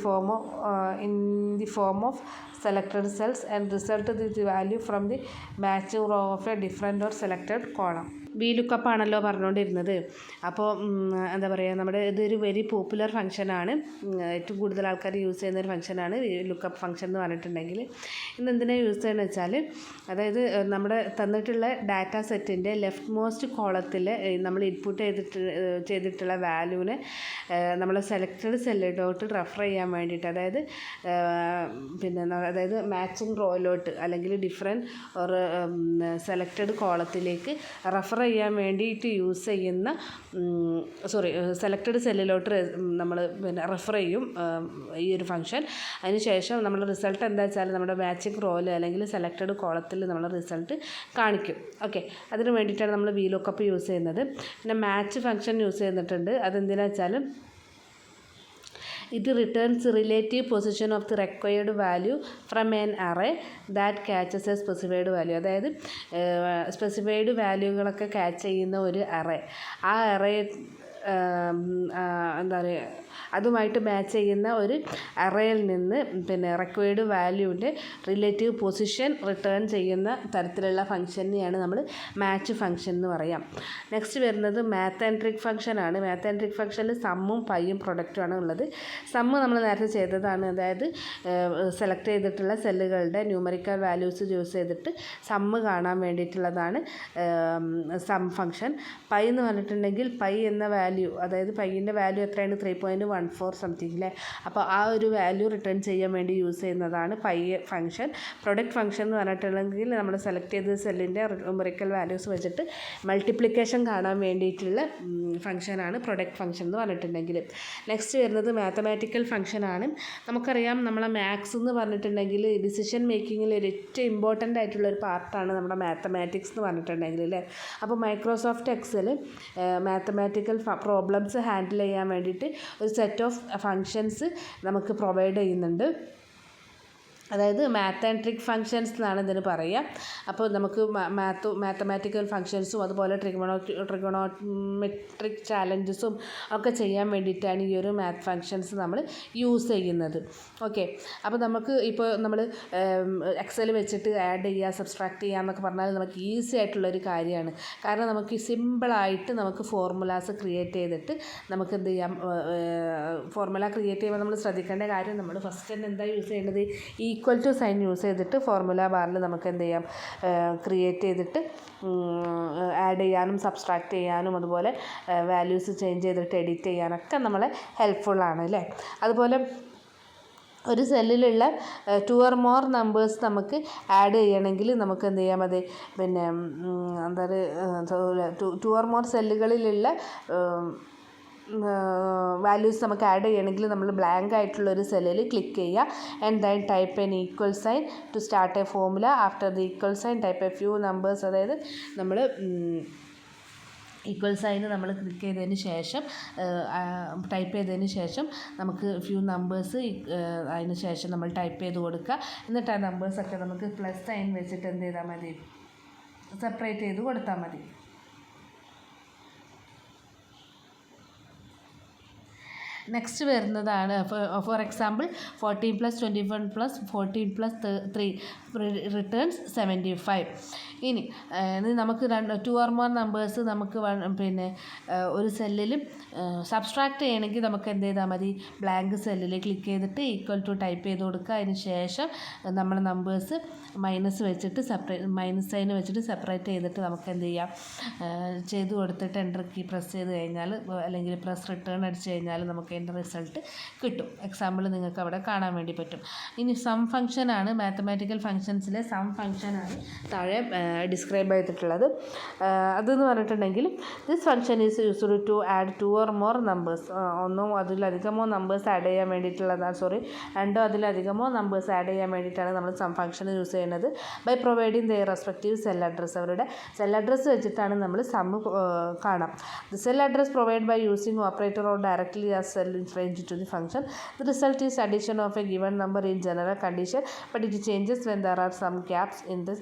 form of selected cells and result the value from the matching row of a different or selected column. VLOOKUP ആണല്ലോ പറഞ്ഞുകൊണ്ടിരുന്നത്. അപ്പോൾ എന്താ പറയുക, നമ്മുടെ ഇതൊരു very popular ഫംഗ്ഷനാണ്. ഏറ്റവും കൂടുതൽ ആൾക്കാർ യൂസ് ചെയ്യുന്ന ഒരു ഫംഗ്ഷനാണ് VLOOKUP ഫംഗ്ഷൻ എന്ന് പറഞ്ഞിട്ടുണ്ടെങ്കിൽ. ഇന്ന് എന്തിനാണ് യൂസ് ചെയ്യുന്നത് വെച്ചാൽ, അതായത് നമ്മുടെ തന്നിട്ടുള്ള ഡാറ്റ സെറ്റിൻ്റെ ലെഫ്റ്റ് മോസ്റ്റ് കോളത്തിൽ നമ്മൾ ഇൻപുട്ട് ചെയ്തിട്ടുള്ള വാല്യൂവിനെ നമ്മൾ സെലക്റ്റഡ് സെല്ലിലോട്ട് റെഫർ ചെയ്യാൻ വേണ്ടിയിട്ട്, അതായത് മാച്ചിങ് റോയിലോട്ട് അല്ലെങ്കിൽ ഡിഫറെൻറ്റ് ഓർ സെലക്റ്റഡ് കോളത്തിലേക്ക് റെഫർ ചെയ്യാൻ വേണ്ടിയിട്ട് യൂസ് ചെയ്യുന്ന സെലക്റ്റഡ് സെല്ലിലോട്ട് നമ്മൾ റെഫർ ചെയ്യും ഈ ഒരു ഫംഗ്ഷൻ. അതിനുശേഷം നമ്മൾ റിസൾട്ട് എന്താ വെച്ചാൽ നമ്മുടെ മാച്ചിങ് റോയിൽ അല്ലെങ്കിൽ സെലക്റ്റഡ് കോളത്തിൽ നമ്മൾ റിസൾട്ട് കാണിക്കും. ഓക്കെ, അതിന് വേണ്ടിയിട്ടാണ് നമ്മൾ VLOOKUP യൂസ് ചെയ്യുന്നത്. പിന്നെ മാച്ച് ഫംഗ്ഷൻ യൂസ് ചെയ്തിട്ടുണ്ട്. അതെന്തിനാ വെച്ചാൽ it returns relative position of the required value from an array that catches a specified value. അതായത് സ്പെസിഫൈഡ് വാല്യൂകളൊക്കെ ക്യാച്ച് ചെയ്യുന്ന ഒരു അറേ, ആ അറേ എന്താ പറയുക, അതുമായിട്ട് മാച്ച് ചെയ്യുന്ന ഒരു അറേയിൽ നിന്ന് റിക്വയർഡ് വാല്യൂവിൻ്റെ റിലേറ്റീവ് പൊസിഷൻ റിട്ടേൺ ചെയ്യുന്ന തരത്തിലുള്ള ഫംഗ്ഷനെയാണ് നമ്മൾ മാച്ച് ഫംഗ്ഷൻ എന്ന് പറയാം. നെക്സ്റ്റ് വരുന്നത് മാത്തൻട്രിക് ഫംഗ്ഷനാണ്. മാത്തൻട്രിക് ഫംഗ്ഷനിൽ സമ്മും പൈയും പ്രൊഡക്റ്റുമാണ് ഉള്ളത്. സമ്മ് നമ്മൾ നേരത്തെ ചെയ്തതാണ്, അതായത് സെലക്ട് ചെയ്തിട്ടുള്ള സെല്ലുകളുടെ ന്യൂമറിക്കൽ വാല്യൂസ് യൂസ് ചെയ്തിട്ട് സമ്മ് കാണാൻ വേണ്ടിയിട്ടുള്ളതാണ് സം ഫംഗ്ഷൻ. പൈ എന്ന് പറഞ്ഞിട്ടുണ്ടെങ്കിൽ പൈ എന്ന വാല്യൂ, അതായത് പൈൻ്റെ വാല്യൂ എത്രയാണ് 3.14 സംതിങ് അല്ലേ. അപ്പോൾ ആ ഒരു വാല്യൂ റിട്ടേൺ ചെയ്യാൻ വേണ്ടി യൂസ് ചെയ്യുന്നതാണ് പൈ ഫംഗ്ഷൻ. പ്രൊഡക്റ്റ് ഫംഗ്ഷൻ എന്ന് പറഞ്ഞിട്ടുണ്ടെങ്കിൽ നമ്മൾ സെലക്ട് ചെയ്ത സെല്ലിൻ്റെ ന്യൂമറിക്കൽ വാല്യൂസ് വെച്ചിട്ട് മൾട്ടിപ്ലിക്കേഷൻ കാണാൻ വേണ്ടിയിട്ടുള്ള ഫംഗ്ഷനാണ് പ്രൊഡക്റ്റ് ഫംഗ്ഷൻ എന്ന് പറഞ്ഞിട്ടുണ്ടെങ്കിൽ. നെക്സ്റ്റ് വരുന്നത് മാത്തമാറ്റിക്കൽ ഫംഗ്ഷനാണ്. നമുക്കറിയാം നമ്മളെ മാത്സ് എന്ന് പറഞ്ഞിട്ടുണ്ടെങ്കിൽ ഡിസിഷൻ മേക്കിങ്ങിൽ ഏറ്റവും ഇമ്പോർട്ടൻ്റ് ആയിട്ടുള്ള ഒരു പാർട്ടാണ് നമ്മുടെ മാത്തമാറ്റിക്സ് എന്ന് പറഞ്ഞിട്ടുണ്ടെങ്കിൽ അല്ലേ. അപ്പോൾ Microsoft Excel mathematical problems handle ചെയ്യാൻ വേണ്ടിയിട്ട് ഒരു സെറ്റ് ഓഫ് ഫങ്ഷൻസ് നമുക്ക് പ്രൊവൈഡ് ചെയ്യുന്നുണ്ട്. അതായത് മാത്ത് ആൻഡ് ട്രിക്ക് ഫങ്ഷൻസ് എന്നാണ് ഇതിന് പറയുക. അപ്പോൾ നമുക്ക് മാത്തമാറ്റിക്കൽ ഫങ്ഷൻസും അതുപോലെ ട്രിഗണോമെട്രിക് ചാലഞ്ചസും ഒക്കെ ചെയ്യാൻ വേണ്ടിയിട്ടാണ് ഈ ഒരു മാത്ത് ഫങ്ഷൻസ് നമ്മൾ യൂസ് ചെയ്യുന്നത്. ഓക്കെ, അപ്പോൾ നമുക്ക് ഇപ്പോൾ നമ്മൾ എക്സൽ വെച്ചിട്ട് ആഡ് ചെയ്യുക, സബ്സ്ട്രാക്ട് ചെയ്യുക എന്നൊക്കെ പറഞ്ഞാൽ നമുക്ക് ഈസി ആയിട്ടുള്ളൊരു കാര്യമാണ്. കാരണം നമുക്ക് സിമ്പിളായിട്ട് നമുക്ക് ഫോർമുലാസ് ക്രിയേറ്റ് ചെയ്തിട്ട് നമുക്ക് എന്ത് ചെയ്യാം, ഫോർമുല ക്രിയേറ്റ് ചെയ്യുമ്പോൾ നമ്മൾ ശ്രദ്ധിക്കേണ്ട കാര്യം, നമ്മൾ ഫസ്റ്റ് തന്നെ എന്താ യൂസ് ചെയ്യേണ്ടത്, ഈക്വൽ ടു സൈൻ യൂസ് ചെയ്തിട്ട് ഫോർമുല ബാറിൽ നമുക്ക് എന്ത് ചെയ്യാം, ക്രിയേറ്റ് ചെയ്തിട്ട് ആഡ് ചെയ്യാനും സബ്സ്ട്രാക്ട് ചെയ്യാനും അതുപോലെ വാല്യൂസ് ചേഞ്ച് ചെയ്തിട്ട് എഡിറ്റ് ചെയ്യാനൊക്കെ നമ്മളെ ഹെൽപ്ഫുള്ളാണ് അല്ലേ. അതുപോലെ ഒരു സെല്ലിലുള്ള 2 or more നമ്പേഴ്സ് നമുക്ക് ആഡ് ചെയ്യണമെങ്കിൽ നമുക്ക് എന്ത് ചെയ്യാം, അത് പിന്നെ എന്താ പറയുക, 2 or more സെല്ലുകളിലുള്ള വാല്യൂസ് നമുക്ക് ആഡ് ചെയ്യണമെങ്കിൽ നമ്മൾ ബ്ലാങ്ക് ആയിട്ടുള്ളൊരു സെല്ലിൽ ക്ലിക്ക് ചെയ്യുക. And then type an equal sign to start a formula. After the equal sign type a few numbers. അതായത് നമ്മൾ ഈക്വൽ സൈന് നമ്മൾ ക്ലിക്ക് ചെയ്തതിന് ശേഷം ടൈപ്പ് ചെയ്തതിന് ശേഷം നമുക്ക് ഫ്യൂ നമ്പേഴ്സ് അതിന് ശേഷം നമ്മൾ ടൈപ്പ് ചെയ്ത് കൊടുക്കുക. എന്നിട്ട് ആ നമ്പേഴ്സൊക്കെ നമുക്ക് പ്ലസ് സൈൻ വെച്ചിട്ട് എന്ത് ചെയ്താൽ മതി, സെപ്പറേറ്റ് ചെയ്ത് കൊടുത്താൽ മതി. നെക്സ്റ്റ് വരുന്നതാണ് ഫോർ എക്സാമ്പിൾ 14 + 21 + 14 + 3 റിട്ടേൺസ് 75. ഇനി നമുക്ക് 2 or more നമ്പേഴ്സ് നമുക്ക് പിന്നെ ഒരു സെല്ലിൽ സബ്സ്ട്രാക്ട് ചെയ്യണമെങ്കിൽ നമുക്ക് എന്ത് ചെയ്താൽ മതി, ബ്ലാങ്ക് സെല്ലിൽ ക്ലിക്ക് ചെയ്തിട്ട് ഈക്വൽ ടു ടൈപ്പ് ചെയ്ത് കൊടുക്കുക. അതിന് ശേഷം നമ്മൾ നമ്പേഴ്സ് മൈനസ് വെച്ചിട്ട് മൈനസ് സൈൻ വെച്ചിട്ട് സെപ്പറേറ്റ് ചെയ്തിട്ട് നമുക്ക് എന്ത് ചെയ്യാം, ചെയ്ത് കൊടുത്തിട്ട് എൻ്റർ കീ പ്രസ് ചെയ്ത് കഴിഞ്ഞാൽ അല്ലെങ്കിൽ പ്രസ് റിട്ടേൺ അടിച്ച് കഴിഞ്ഞാൽ നമുക്ക് അതിൻ്റെ റിസൾട്ട് കിട്ടും. എക്സാമ്പിൾ നിങ്ങൾക്ക് അവിടെ കാണാൻ വേണ്ടി പറ്റും. ഇനി സം ഫംഗ്ഷനാണ്, മാത്തമാറ്റിക്കൽ ഫംഗ്ഷൻസിലെ സം ഫംഗ്ഷനാണ് താഴെ ഡിസ്ക്രൈബ് ചെയ്തിട്ടുള്ളത്. അതെന്ന് പറഞ്ഞിട്ടുണ്ടെങ്കിൽ this function is used to add 2 or more numbers. ഒന്നോ അതിലധികമോ നമ്പേഴ്സ് ആഡ് ചെയ്യാൻ വേണ്ടിയിട്ടുള്ളതാണ്, രണ്ടോ അതിലധികമോ നമ്പേഴ്സ് ആഡ് ചെയ്യാൻ വേണ്ടിയിട്ടാണ് നമ്മൾ സം ഫംഗ്ഷൻ യൂസ് ചെയ്യുന്നത്. By providing their respective cell address, അവരുടെ സെൽ അഡ്രസ്സ് വെച്ചിട്ടാണ് നമ്മൾ സം കാണാം. The cell address provide by using operator or directly as cell range to the function. The result is addition of a given number in general condition, but it changes when there are some gaps in the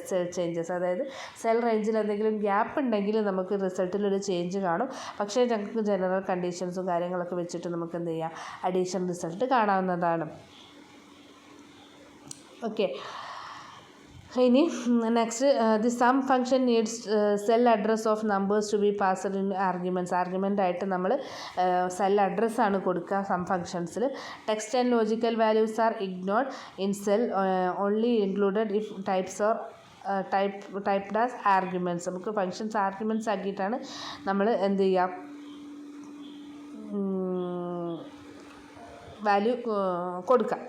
cell changes. അതായത് cell റേഞ്ചിൽ എന്തെങ്കിലും gap ഉണ്ടെങ്കിൽ നമുക്ക് റിസൾട്ടിലൊരു change കാണും. പക്ഷേ ഞങ്ങൾക്ക് general കണ്ടീഷൻസും കാര്യങ്ങളൊക്കെ വെച്ചിട്ട് നമുക്ക് എന്ത് ചെയ്യാം, അഡീഷൻ റിസൾട്ട് കാണാവുന്നതാണ്. ഓക്കെ, ഇനി next the sum function needs cell address of numbers to be passed in arguments. Argument ആയിട്ട് നമ്മൾ സെൽ അഡ്രസ്സാണ് കൊടുക്കുക സം ഫംഗ്ഷൻസിൽ. Text and logical values are ignored in cell, only included if types or typed as arguments. നമുക്ക് functions arguments ആക്കിയിട്ടാണ് നമ്മൾ എന്ത് ചെയ്യുക, വാല്യൂ കൊടുക്കുക.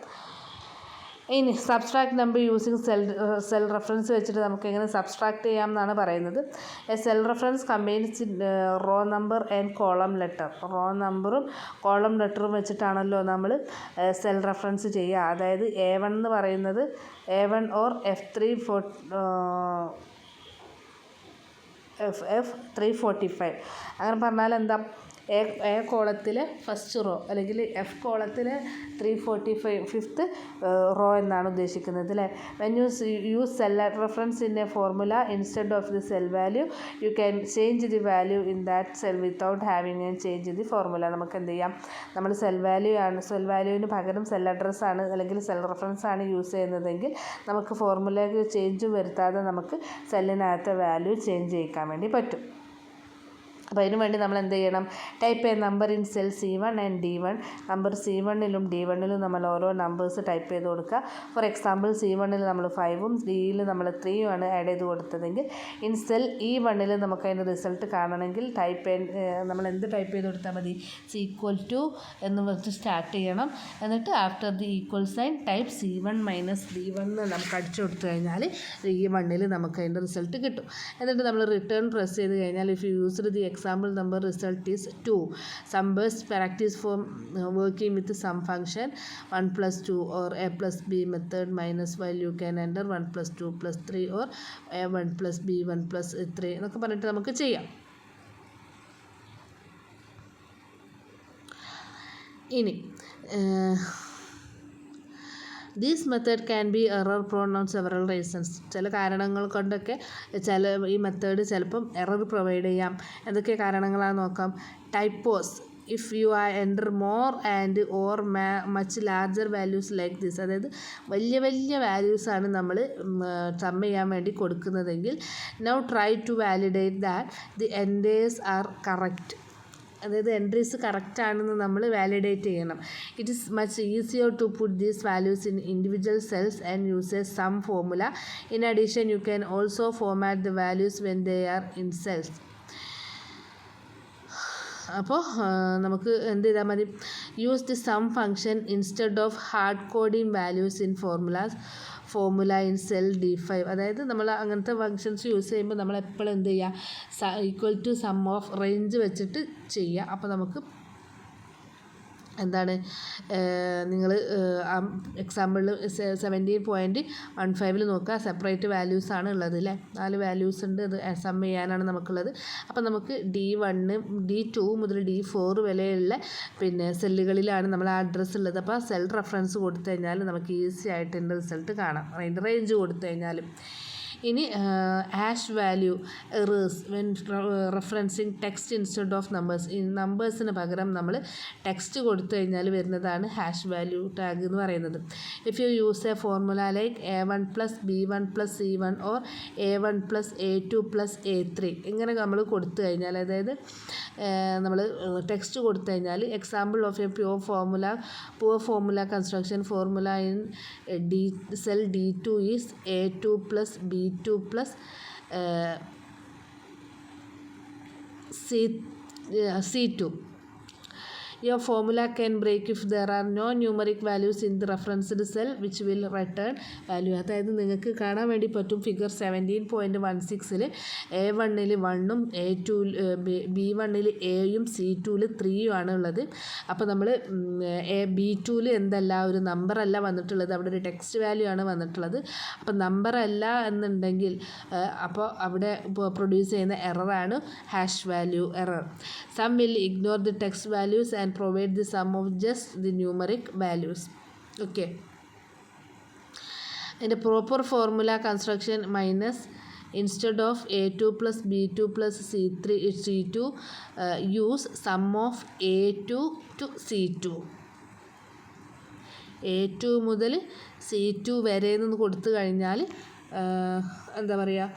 ഇനി subtract number using cell reference വെച്ചിട്ട് നമുക്ക് എങ്ങനെ സബ്സ്ട്രാക്ട് ചെയ്യാം എന്നാണ് പറയുന്നത്. A cell reference combines row number and column letter. Row നമ്പറും കോളം ലെറ്ററും വെച്ചിട്ടാണല്ലോ നമ്മൾ സെൽ റെഫറൻസ് ചെയ്യുക. അതായത് A1 എന്ന് പറയുന്നത് A1 ഓർ F345 അങ്ങനെ പറഞ്ഞാൽ എന്താ, എ കോളത്തിലെ ഫസ്റ്റ് റോ അല്ലെങ്കിൽ എഫ് കോളത്തിലെ 345th റോ എന്നാണ് ഉദ്ദേശിക്കുന്നത് അല്ലേ. When you use cell reference in A formula instead of the cell value you can change the value in that cell without having A change the formula. നമുക്ക് എന്ത് ചെയ്യാം, നമ്മൾ cell വാല്യൂവിന് പകരം cell അഡ്രസ്സാണ് അല്ലെങ്കിൽ cell reference ആണ് use ചെയ്യുന്നതെങ്കിൽ നമുക്ക് ഫോർമുലയ്ക്ക് change വരുത്താതെ നമുക്ക് സെല്ലിനകത്തെ വാല്യൂ ചേഞ്ച് ചെയ്യിക്കാൻ വേണ്ടി പറ്റും. അപ്പോൾ അതിന് വേണ്ടി നമ്മൾ എന്ത് ചെയ്യണം, type a number in cell C1 and D1. Number C1ലും D1ലും നമ്മൾ ഓരോ നമ്പേഴ്സ് ടൈപ്പ് ചെയ്ത് കൊടുക്കുക. ഫോർ എക്സാമ്പിൾ C1ൽ നമ്മൾ 5ഉം Dയിൽ നമ്മൾ 3ഉം ആണ് ആഡ് ചെയ്ത് കൊടുത്തതെങ്കിൽ ഇൻ സെൽ E1ൽ നമുക്ക് അതിൻ്റെ റിസൾട്ട് കാണണമെങ്കിൽ നമ്മൾ എന്ത് ടൈപ്പ് ചെയ്ത് കൊടുത്താൽ മതി, C=2 എന്ന് വെച്ച് സ്റ്റാർട്ട് ചെയ്യണം. എന്നിട്ട് after the equal sign type C1 - D1 നമുക്ക് അടിച്ചു കൊടുത്തു കഴിഞ്ഞാൽ E1ൽ നമുക്ക് അതിൻ്റെ റിസൾട്ട് കിട്ടും. എന്നിട്ട് നമ്മൾ റിട്ടേൺ പ്രസ് ചെയ്ത് കഴിഞ്ഞാൽ if you used the example number result is 2. Some best practice for working with some function 1 + 2 or a + b method minus while you can enter 1 + 2 + 3 or a 1 + b 1 + 3 എന്നൊക്കെ പറഞ്ഞിട്ട് നമുക്ക് ചെയ്യാം. ഇനി this method can be error prone on several reasons. ചില കാരണങ്ങൾ കൊണ്ടൊക്കെ ഈ method ചിലപ്പം എറർ പ്രൊവൈഡ് ചെയ്യാം. എന്തൊക്കെ കാരണങ്ങളാണെന്ന് നോക്കാം. Typos, if you enter more and or much larger values like this, അതായത് വലിയ വലിയ വാല്യൂസാണ് നമ്മൾ സം ചെയ്യാൻ വേണ്ടി കൊടുക്കുന്നതെങ്കിൽ now try to validate that the enters are correct. അതായത് എൻട്രീസ് കറക്റ്റ് ആണെന്ന് നമ്മൾ വാലിഡേറ്റ് ചെയ്യണം. It is much easier to put these values in individual cells and use sum formula. In addition you can also format the values when they are in cells. അപ്പോൾ നമുക്ക് എന്ത് ചെയ്താൽ മതി, use the some function instead of hard coding values in formula in cell D5. അതായത് നമ്മൾ അങ്ങനത്തെ functions use ചെയ്യുമ്പോൾ നമ്മൾ എപ്പോഴും എന്ത് ചെയ്യുക, equal to sum of range വെച്ചിട്ട് ചെയ്യുക. അപ്പോൾ നമുക്ക് എന്താണ്, നിങ്ങൾ എക്സാമ്പിളിൽ 17.15 നോക്കുക, സെപ്പറേറ്റ് വാല്യൂസാണ് ഉള്ളത് അല്ലേ, 4 വാല്യൂസ് ഉണ്ട്, അത് സം ചെയ്യാനാണ് നമുക്കുള്ളത്. അപ്പോൾ നമുക്ക് D1, D2 മുതൽ D4 വരെയുള്ള സെല്ലുകളിലാണ് നമ്മൾ ആ അഡ്രസ്സ് ഉള്ളത്. അപ്പോൾ സെൽ റെഫറൻസ് കൊടുത്തു കഴിഞ്ഞാൽ നമുക്ക് ഈസി ആയിട്ട് ഇതിൻ്റെ റിസൾട്ട് കാണാം, അതിൻ്റെ റേഞ്ച് കൊടുത്തു കഴിഞ്ഞാൽ. ഇനി hash value errors when referencing text instead of numbers. ഈ നമ്പേഴ്സിന് പകരം നമ്മൾ ടെക്സ്റ്റ് കൊടുത്തു കഴിഞ്ഞാൽ വരുന്നതാണ് ഹാഷ് വാല്യൂ ടാഗ് എന്ന് പറയുന്നത്. If you use A formula like A1 + B1 + C1 or A1 + A2 + A3 ഇങ്ങനെ നമ്മൾ കൊടുത്തു കഴിഞ്ഞാൽ, അതായത് നമ്മൾ ടെക്സ്റ്റ് കൊടുത്തു കഴിഞ്ഞാൽ example of A pure formula construction formula in cell D2 is A2 + B2 + C2. Your formula can break if there are no numeric values in the referenced cell which will return value. അതായത് നിങ്ങൾക്ക് കാണാൻ വേണ്ടി പറ്റും figure 17.16ൽ A1ൽ 1ഉം B1ൽ Aയും C2ൽ 3ഉം ആണ് ഉള്ളത്. അപ്പോൾ നമ്മൾ B2ൽ എന്തല്ല, ഒരു നമ്പർ അല്ല വന്നിട്ടുള്ളത്, അവിടെ ഒരു ടെക്സ്റ്റ് വാല്യൂ ആണ് വന്നിട്ടുള്ളത്. അപ്പോൾ നമ്പർ അല്ല എന്നുണ്ടെങ്കിൽ അപ്പോൾ അവിടെ പ്രൊഡ്യൂസ് ചെയ്യുന്ന എററാണ് hash value error. Sum will ignore the text values and provide the sum of just the numeric values. Okay, in the proper formula construction minus instead of A2 + B2 + C2 use sum of A2 to C2. A2 മുതൽ C2 വരെ എന്ന് കൊടുത്തു കഴിഞ്ഞാൽ എന്താ പറയുക,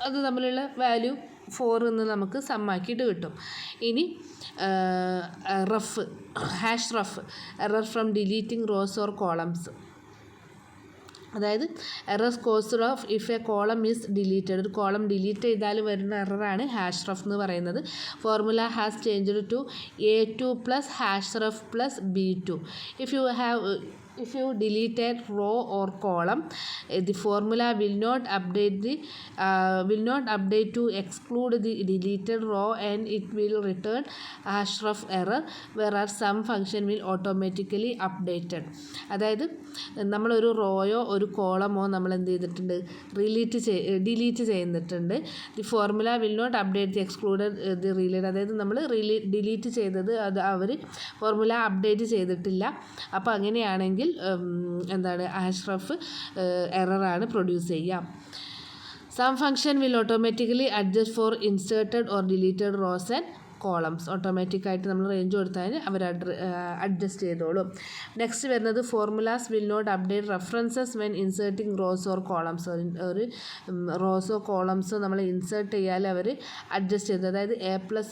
അത് തമ്മിലുള്ള value 4 എന്ന് നമുക്ക് സമ്മാക്കിയിട്ട് കിട്ടും. ഇനി hash ref error from deleting rows or columns. അതായത് error caused of if a column is deleted, ഒരു കോളം ഡിലീറ്റ് ചെയ്താൽ വരുന്ന എററാണ് ഹാഷ് റഫ് എന്ന് പറയുന്നത്. Formula has changed to A2 + hash ref + B2. If you delete a row or column, the formula will not update to exclude the deleted row and it will return hashref error, whereas some function will automatically updated. അതായത് നമ്മളൊരു റോയോ ഒരു കോളമോ നമ്മൾ എന്ത് ചെയ്തിട്ടുണ്ട്, delete ചെയ്തിട്ടുണ്ട്. The formula will not update the excluded the relate. അതായത് നമ്മൾ delete ചെയ്തത് അത് അവർ ഫോർമുല അപ്ഡേറ്റ് ചെയ്തിട്ടില്ല. അപ്പോൾ അങ്ങനെയാണെങ്കിൽ എന്താണ്, ഹാഷ്റഫ് എററാണ് പ്രൊഡ്യൂസ് ചെയ്യുക. Sum function will automatically adjust for inserted or deleted rows and columns. ഓട്ടോമാറ്റിക്കായിട്ട് നമ്മൾ റേഞ്ച് കൊടുത്താൽ അവർ അഡ്ജസ്റ്റ് ചെയ്തോളും. നെക്സ്റ്റ് വരുന്നത് formulas will not update references when inserting rows or columns. ഒരു റോസോ കോളംസോ നമ്മൾ ഇൻസേർട്ട് ചെയ്യാൻ അവർ അഡ്ജസ്റ്റ് ചെയ്തു. അതായത് A plus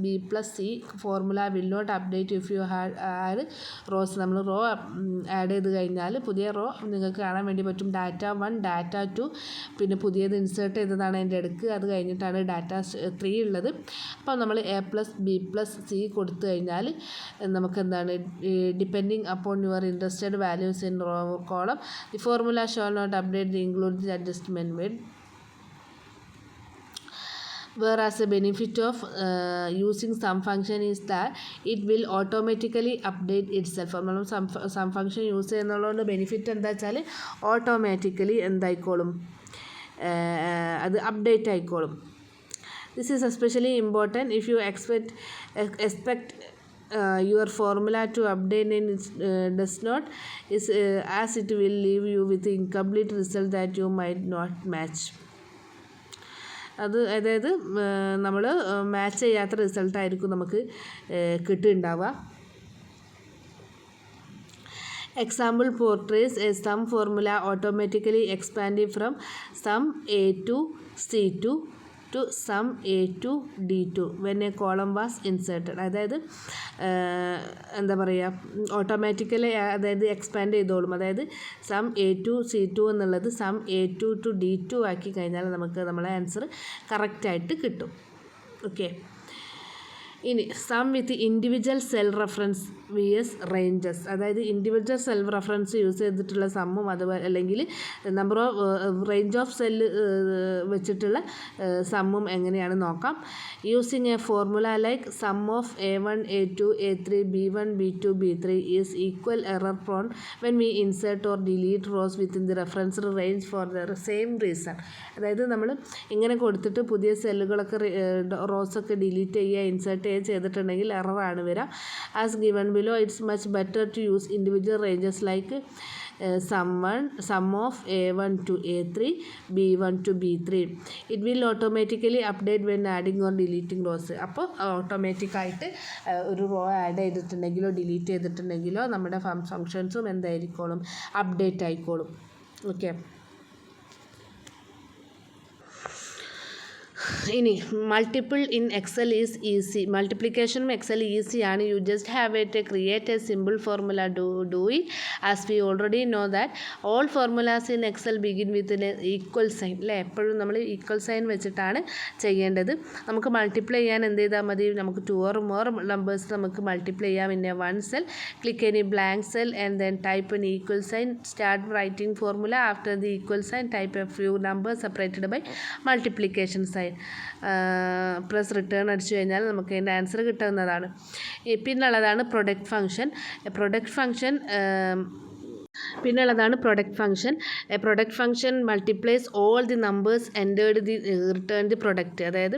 B plus C formula will not update if you add rows. നമ്മൾ റോ ആഡ് ചെയ്ത് കഴിഞ്ഞാൽ പുതിയ റോ നിങ്ങൾക്ക് കാണാൻ വേണ്ടി പറ്റും. ഡാറ്റ 1, ഡാറ്റ 2, പിന്നെ പുതിയത് ഇൻസേർട്ട് ചെയ്തതാണ് അതിൻ്റെ അടുക്ക്. അത് കഴിഞ്ഞിട്ടാണ് ഡാറ്റ 3 ഉള്ളത്. അപ്പോൾ നമ്മൾ A plus B plus C കൊടുത്തു കഴിഞ്ഞാൽ നമുക്ക് എന്താണ്, depending upon your interested values in row column the formula should not update the include the adjustment made. Whereas the benefit of using sum function is that it will automatically update itself. നമ്മൾ sum function use ചെയ്യുന്നതുകൊണ്ട് benefit എന്താ വെച്ചാൽ automatically എന്തായിക്കോളും, അത് update ആയിക്കോളും. This is especially important if you expect your formula to update and it does not, as it will leave you with incomplete result that you might not match. അതായത് നമ്മൾ match ചെയ്യാത്ത റിസൾട്ടായിരിക്കും നമുക്ക് കിട്ടുന്നുണ്ടാവുക. Example portrays a sum formula automatically expanding from sum A to C2 to sum A to D2 when a column was inserted. അതായത് എന്താ പറയുക, automatically അതായത് എക്സ്പാൻഡ് ചെയ്തോളും. അതായത് സം A2 C2 എന്നുള്ളത് സം A2 to D2 ആക്കി കഴിഞ്ഞാൽ നമുക്ക് നമ്മളെ ആൻസർ കറക്റ്റായിട്ട് കിട്ടും. ഓക്കെ, ഇനി sum with individual cell reference vs ranges. അതായത് ഇൻഡിവിജ്വൽ സെൽ റെഫറൻസ് യൂസ് ചെയ്തിട്ടുള്ള സമ്മും അതുപോലെ അല്ലെങ്കിൽ number of range of cell വെച്ചിട്ടുള്ള സമ്മും എങ്ങനെയാണ് നോക്കാം. Using a formula like sum of A1 A2 A3 B1 B2 B3 is equal error prone when we insert or delete rows within the reference range for the same reason. അതായത് നമ്മൾ ഇങ്ങനെ കൊടുത്തിട്ട് പുതിയ സെല്ലുകളൊക്കെ റോസൊക്കെ delete ചെയ്യുക insert ചെയ്തിട്ടുണ്ടെങ്കിൽ എററാണ് വരിക. As given below it's much better to use individual ranges like sum of A1 to A3 B1 to B3. It will automatically update when adding or deleting rows. അപ്പോൾ ഓട്ടോമാറ്റിക്കായിട്ട് ഒരു റോ ആഡ് ചെയ്തിട്ടുണ്ടെങ്കിലോ delete ചെയ്തിട്ടുണ്ടെങ്കിലോ നമ്മുടെ ഫങ്ഷൻസും എന്തായിരിക്കോളും, update ആയിക്കോളും. Okay, ഇനി multiple in Excel is easy. മൾട്ടിപ്ലിക്കേഷനും എക്സൽ ഈസിയാണ്. You just have to create a simple formula do it. As we already know that all formulas in Excel begin with equal sign. അല്ലേ, എപ്പോഴും നമ്മൾ equal sign വെച്ചിട്ടാണ് ചെയ്യേണ്ടത്. നമുക്ക് multiply ചെയ്യാൻ എന്ത് ചെയ്താൽ മതി, നമുക്ക് 2 or more നമ്പേഴ്സ് നമുക്ക് മൾട്ടിപ്ലൈ ചെയ്യാം. In a one cell click any blank cell and then type an equal sign. Start writing formula. After the equal sign type a few numbers separated by multiplication sign. Plus return അടിച്ചു കഴിഞ്ഞാൽ നമുക്ക് അതിൻ്റെ answer കിട്ടുന്നതാണ്. പിന്നുള്ളതാണ് product function. Product function. A product function multiplies all the numbers entered the return the product. അതായത്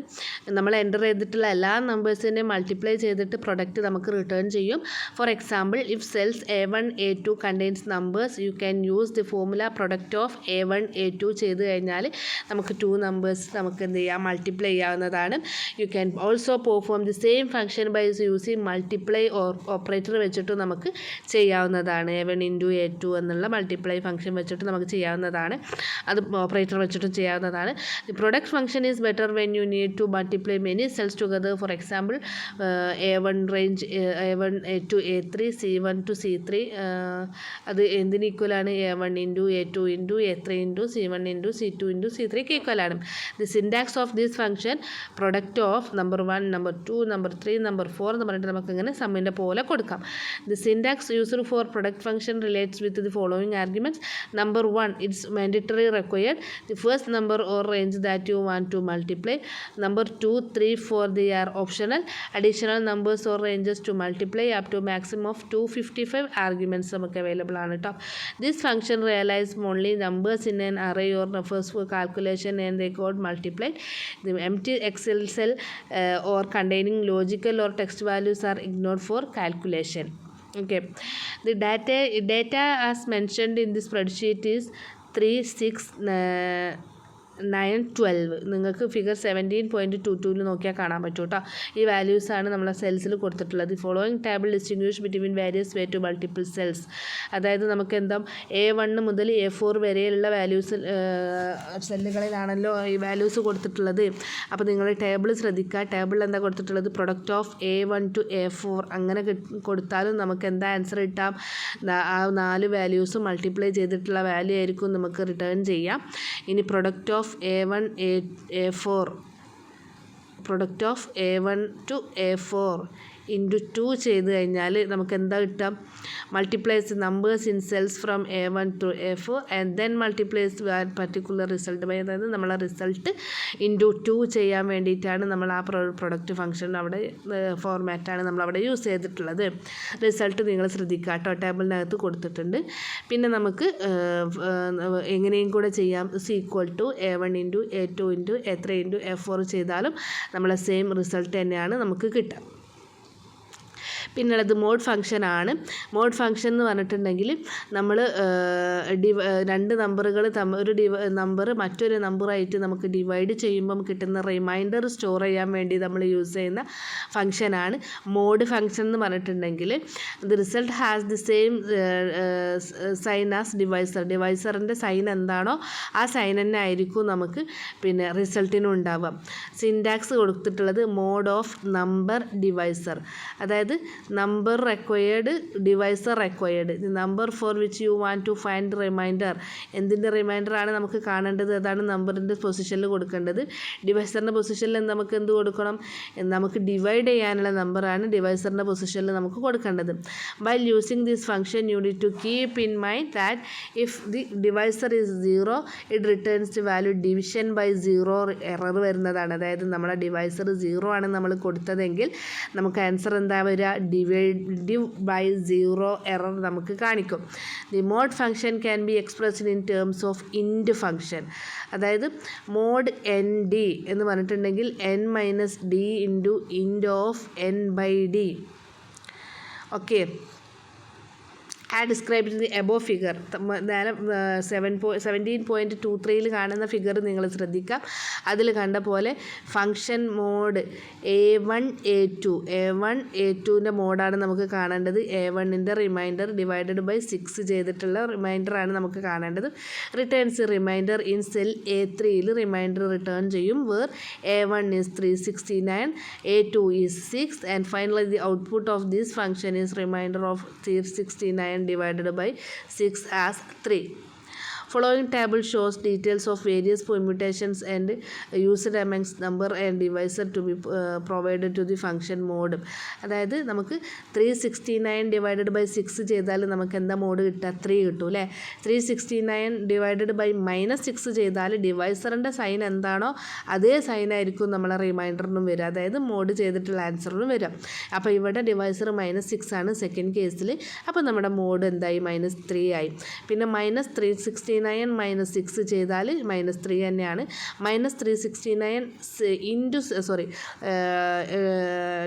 നമ്മൾ enter ചെയ്തിട്ടുള്ള എല്ലാ നമ്പേഴ്സിനെയും മൾട്ടിപ്ലൈ ചെയ്തിട്ട് പ്രൊഡക്റ്റ് നമുക്ക് റിട്ടേൺ ചെയ്യും. For example, if cells A1 A2 contains numbers U can use the formula product of A1 A2 ചെയ്ത് കഴിഞ്ഞാൽ നമുക്ക് 2 നമ്പേഴ്സ് നമുക്ക് എന്ത് ചെയ്യാം, മൾട്ടിപ്ലൈ ചെയ്യാവുന്നതാണ്. You can also perform the same function by using multiply operator വെച്ചിട്ട് നമുക്ക് ചെയ്യാവുന്നതാണ്. A1 into A2 എന്നുള്ള മൾട്ടിപ്ലൈ ഫംഗ്ഷൻ വെച്ചിട്ട് നമുക്ക് ചെയ്യാവുന്നതാണ്. അത് ഓപ്പറേറ്റർ വെച്ചിട്ട് ചെയ്യാവുന്നതാണ്. The product function is better when you need to multiply many cells together. For example, A1 range A1 to A3 C1 to C3. അത് എന്തിന് ഈക്വലാണ്, A1 into A2 into A3 into C1 into C2 into C3 ഈക്വലാണ്. The syntax of this function product of number 1 number 2 number 3 number 4 എന്ന് പറഞ്ഞിട്ട് നമുക്കിങ്ങനെ സമ്മിൻ്റെ പോലെ കൊടുക്കാം. The syntax used for product function relates with the following arguments. Number 1, it's mandatory required the first number or range that you want to multiply. Number 2, 3, 4 they are optional. Additional numbers or ranges to multiply up to maximum of 255 arguments നമുക്ക് available ആണ് കേട്ടോ. This function realizes only numbers in an array or refers for calculation and they got multiplied. The empty Excel cell or containing logical or text values are ignored for calculation. Okay, the data as mentioned in the spreadsheet is 3, 6, 9, 12 നിങ്ങൾക്ക് figure 17.22 നോക്കിയാൽ കാണാൻ പറ്റും കേട്ടോ. ഈ വാല്യൂസാണ് നമ്മളെ സെൽസിൽ കൊടുത്തിട്ടുള്ളത്. Following table distinguish between various way to multiple cells. അതായത് നമുക്ക് എന്താ A1 മുതൽ A4 വരെയുള്ള വാല്യൂസ് സെല്ലുകളിലാണല്ലോ ഈ വാല്യൂസ് കൊടുത്തിട്ടുള്ളത്. അപ്പോൾ നിങ്ങൾ ടേബിൾ ശ്രദ്ധിക്കുക. ടേബിളിൽ എന്താ കൊടുത്തിട്ടുള്ളത്? Product of A1 to A4 അങ്ങനെ കൊടുത്താലും നമുക്ക് എന്താ ആൻസർ കിട്ടാം? ആ 4 വാല്യൂസും മൾട്ടിപ്ലൈ ചെയ്തിട്ടുള്ള വാല്യൂ ആയിരിക്കും നമുക്ക് റിട്ടേൺ ചെയ്യാം. ഇനി product of A1 A4 product of A1 to A4 into 2 ചെയ്ത് കഴിഞ്ഞാൽ നമുക്ക് എന്താ കിട്ടാം? Multiplies numbers in cells from A1 to A4 and then multiplies particular result by, അതായത് നമ്മളെ റിസൾട്ട് ഇൻറ്റു 2 ചെയ്യാൻ വേണ്ടിയിട്ടാണ് നമ്മൾ ആ പ്രൊഡക്റ്റ് ഫംഗ്ഷൻ അവിടെ ഫോർമാറ്റാണ് നമ്മളവിടെ യൂസ് ചെയ്തിട്ടുള്ളത്. റിസൾട്ട് നിങ്ങൾ ശ്രദ്ധിക്കുക കേട്ടോ, ടേബിളിനകത്ത് കൊടുത്തിട്ടുണ്ട്. പിന്നെ നമുക്ക് എങ്ങനെയും കൂടെ ചെയ്യാം. Equal to A1 into A2 into A3 into A4 ചെയ്താലും നമ്മളെ സെയിം റിസൾട്ട് തന്നെയാണ് നമുക്ക് കിട്ടുക. പിന്നുള്ളത് മോഡ് ഫംഗ്ഷൻ ആണ്. മോഡ് ഫംഗ്ഷൻ എന്ന് പറഞ്ഞിട്ടുണ്ടെങ്കിൽ നമ്മൾ രണ്ട് നമ്പറുകൾ ഒരു നമ്പർ മറ്റൊരു നമ്പറായിട്ട് നമുക്ക് ഡിവൈഡ് ചെയ്യുമ്പം കിട്ടുന്ന റിമൈൻഡർ സ്റ്റോർ ചെയ്യാൻ വേണ്ടി നമ്മൾ യൂസ് ചെയ്യുന്ന ഫംഗ്ഷനാണ് മോഡ് ഫംഗ്ഷൻ എന്ന് പറഞ്ഞിട്ടുണ്ടെങ്കിൽ. The result has the same sign as divisor. ഡിവൈസറിൻ്റെ സൈൻ എന്താണോ ആ സൈൻ തന്നെ ആയിരിക്കും നമുക്ക് പിന്നെ റിസൾട്ടിനും ഉണ്ടാവുക. സിൻടാക്സ് കൊടുത്തിട്ടുള്ളത് മോഡ് ഓഫ് നമ്പർ ഡിവൈസർ, അതായത് number required divisor required. The number for which you want to find remainder. എന്തിൻ്റെ റിമൈൻഡറാണ് നമുക്ക് കാണേണ്ടത്? അതാണ് നമ്പറിൻ്റെ പൊസിഷനിൽ കൊടുക്കേണ്ടത്. ഡിവൈസറിൻ്റെ പൊസിഷനിൽ നമുക്ക് എന്ത് കൊടുക്കണം? നമുക്ക് ഡിവൈഡ് ചെയ്യാനുള്ള നമ്പറാണ് ഡിവൈസറിൻ്റെ പൊസിഷനിൽ നമുക്ക് കൊടുക്കേണ്ടത്. By using this function you need to keep in mind that if the divisor is 0 it returns to value division by 0 error വരുന്നതാണ്. അതായത് നമ്മളെ ഡിവൈസർ 0 ആണ് നമ്മൾ കൊടുത്തതെങ്കിൽ നമുക്ക് ആൻസർ എന്താ വരിക? ഡിവൈഡ് ബൈ 0 എറർ നമുക്ക് കാണിക്കും. The mod function can be expressed in terms of int function. അതായത് മോഡ് ND എന്ന് പറഞ്ഞിട്ടുണ്ടെങ്കിൽ n-d into int of n/d. Okay, add describe the above figure. 17.23 കാണുന്ന ഫിഗർ നിങ്ങൾ ശ്രദ്ധിക്കാം. അതിൽ കണ്ട പോലെ ഫംഗ്ഷൻ മോഡ് A1 A2ൻ്റെ മോഡാണ് നമുക്ക് കാണേണ്ടത്. A1ൻ്റെ റിമൈൻഡർ ഡിവൈഡഡ് ബൈ 6 ചെയ്തിട്ടുള്ള റിമൈൻഡറാണ് നമുക്ക് കാണേണ്ടത്. റിട്ടേൺസ് റിമൈൻഡർ ഇൻ സെൽ A3യിൽ റിമൈൻഡർ റിട്ടേൺ ചെയ്യും. Where A1 is 369, A2 is 6 and finally the output of this function is remainder of 369 divided by 6 as 3. Following table shows details of various permutations and used amongst number and divisor to be provided to the function mode. അതായത് നമുക്ക് 369 divided by 6 ചെയ്താൽ നമുക്ക് എന്താ mode കിട്ടുക? 3 കിട്ടും അല്ലേ. 369 divided by -6 ചെയ്താൽ ഡിവൈസറിൻ്റെ sign എന്താണോ അതേ സൈനായിരിക്കും നമ്മളെ റിമൈൻഡറിനും വരിക, അതായത് മോഡ് ചെയ്തിട്ടുള്ള ആൻസറിനും വരിക. അപ്പോൾ ഇവിടെ ഡിവൈസർ -6 ആണ് സെക്കൻഡ് കേസിൽ. അപ്പോൾ നമ്മുടെ മോഡ് എന്തായി? -3 ആയി. പിന്നെ -369 -6 ചെയ്താൽ -3 തന്നെയാണ്. -369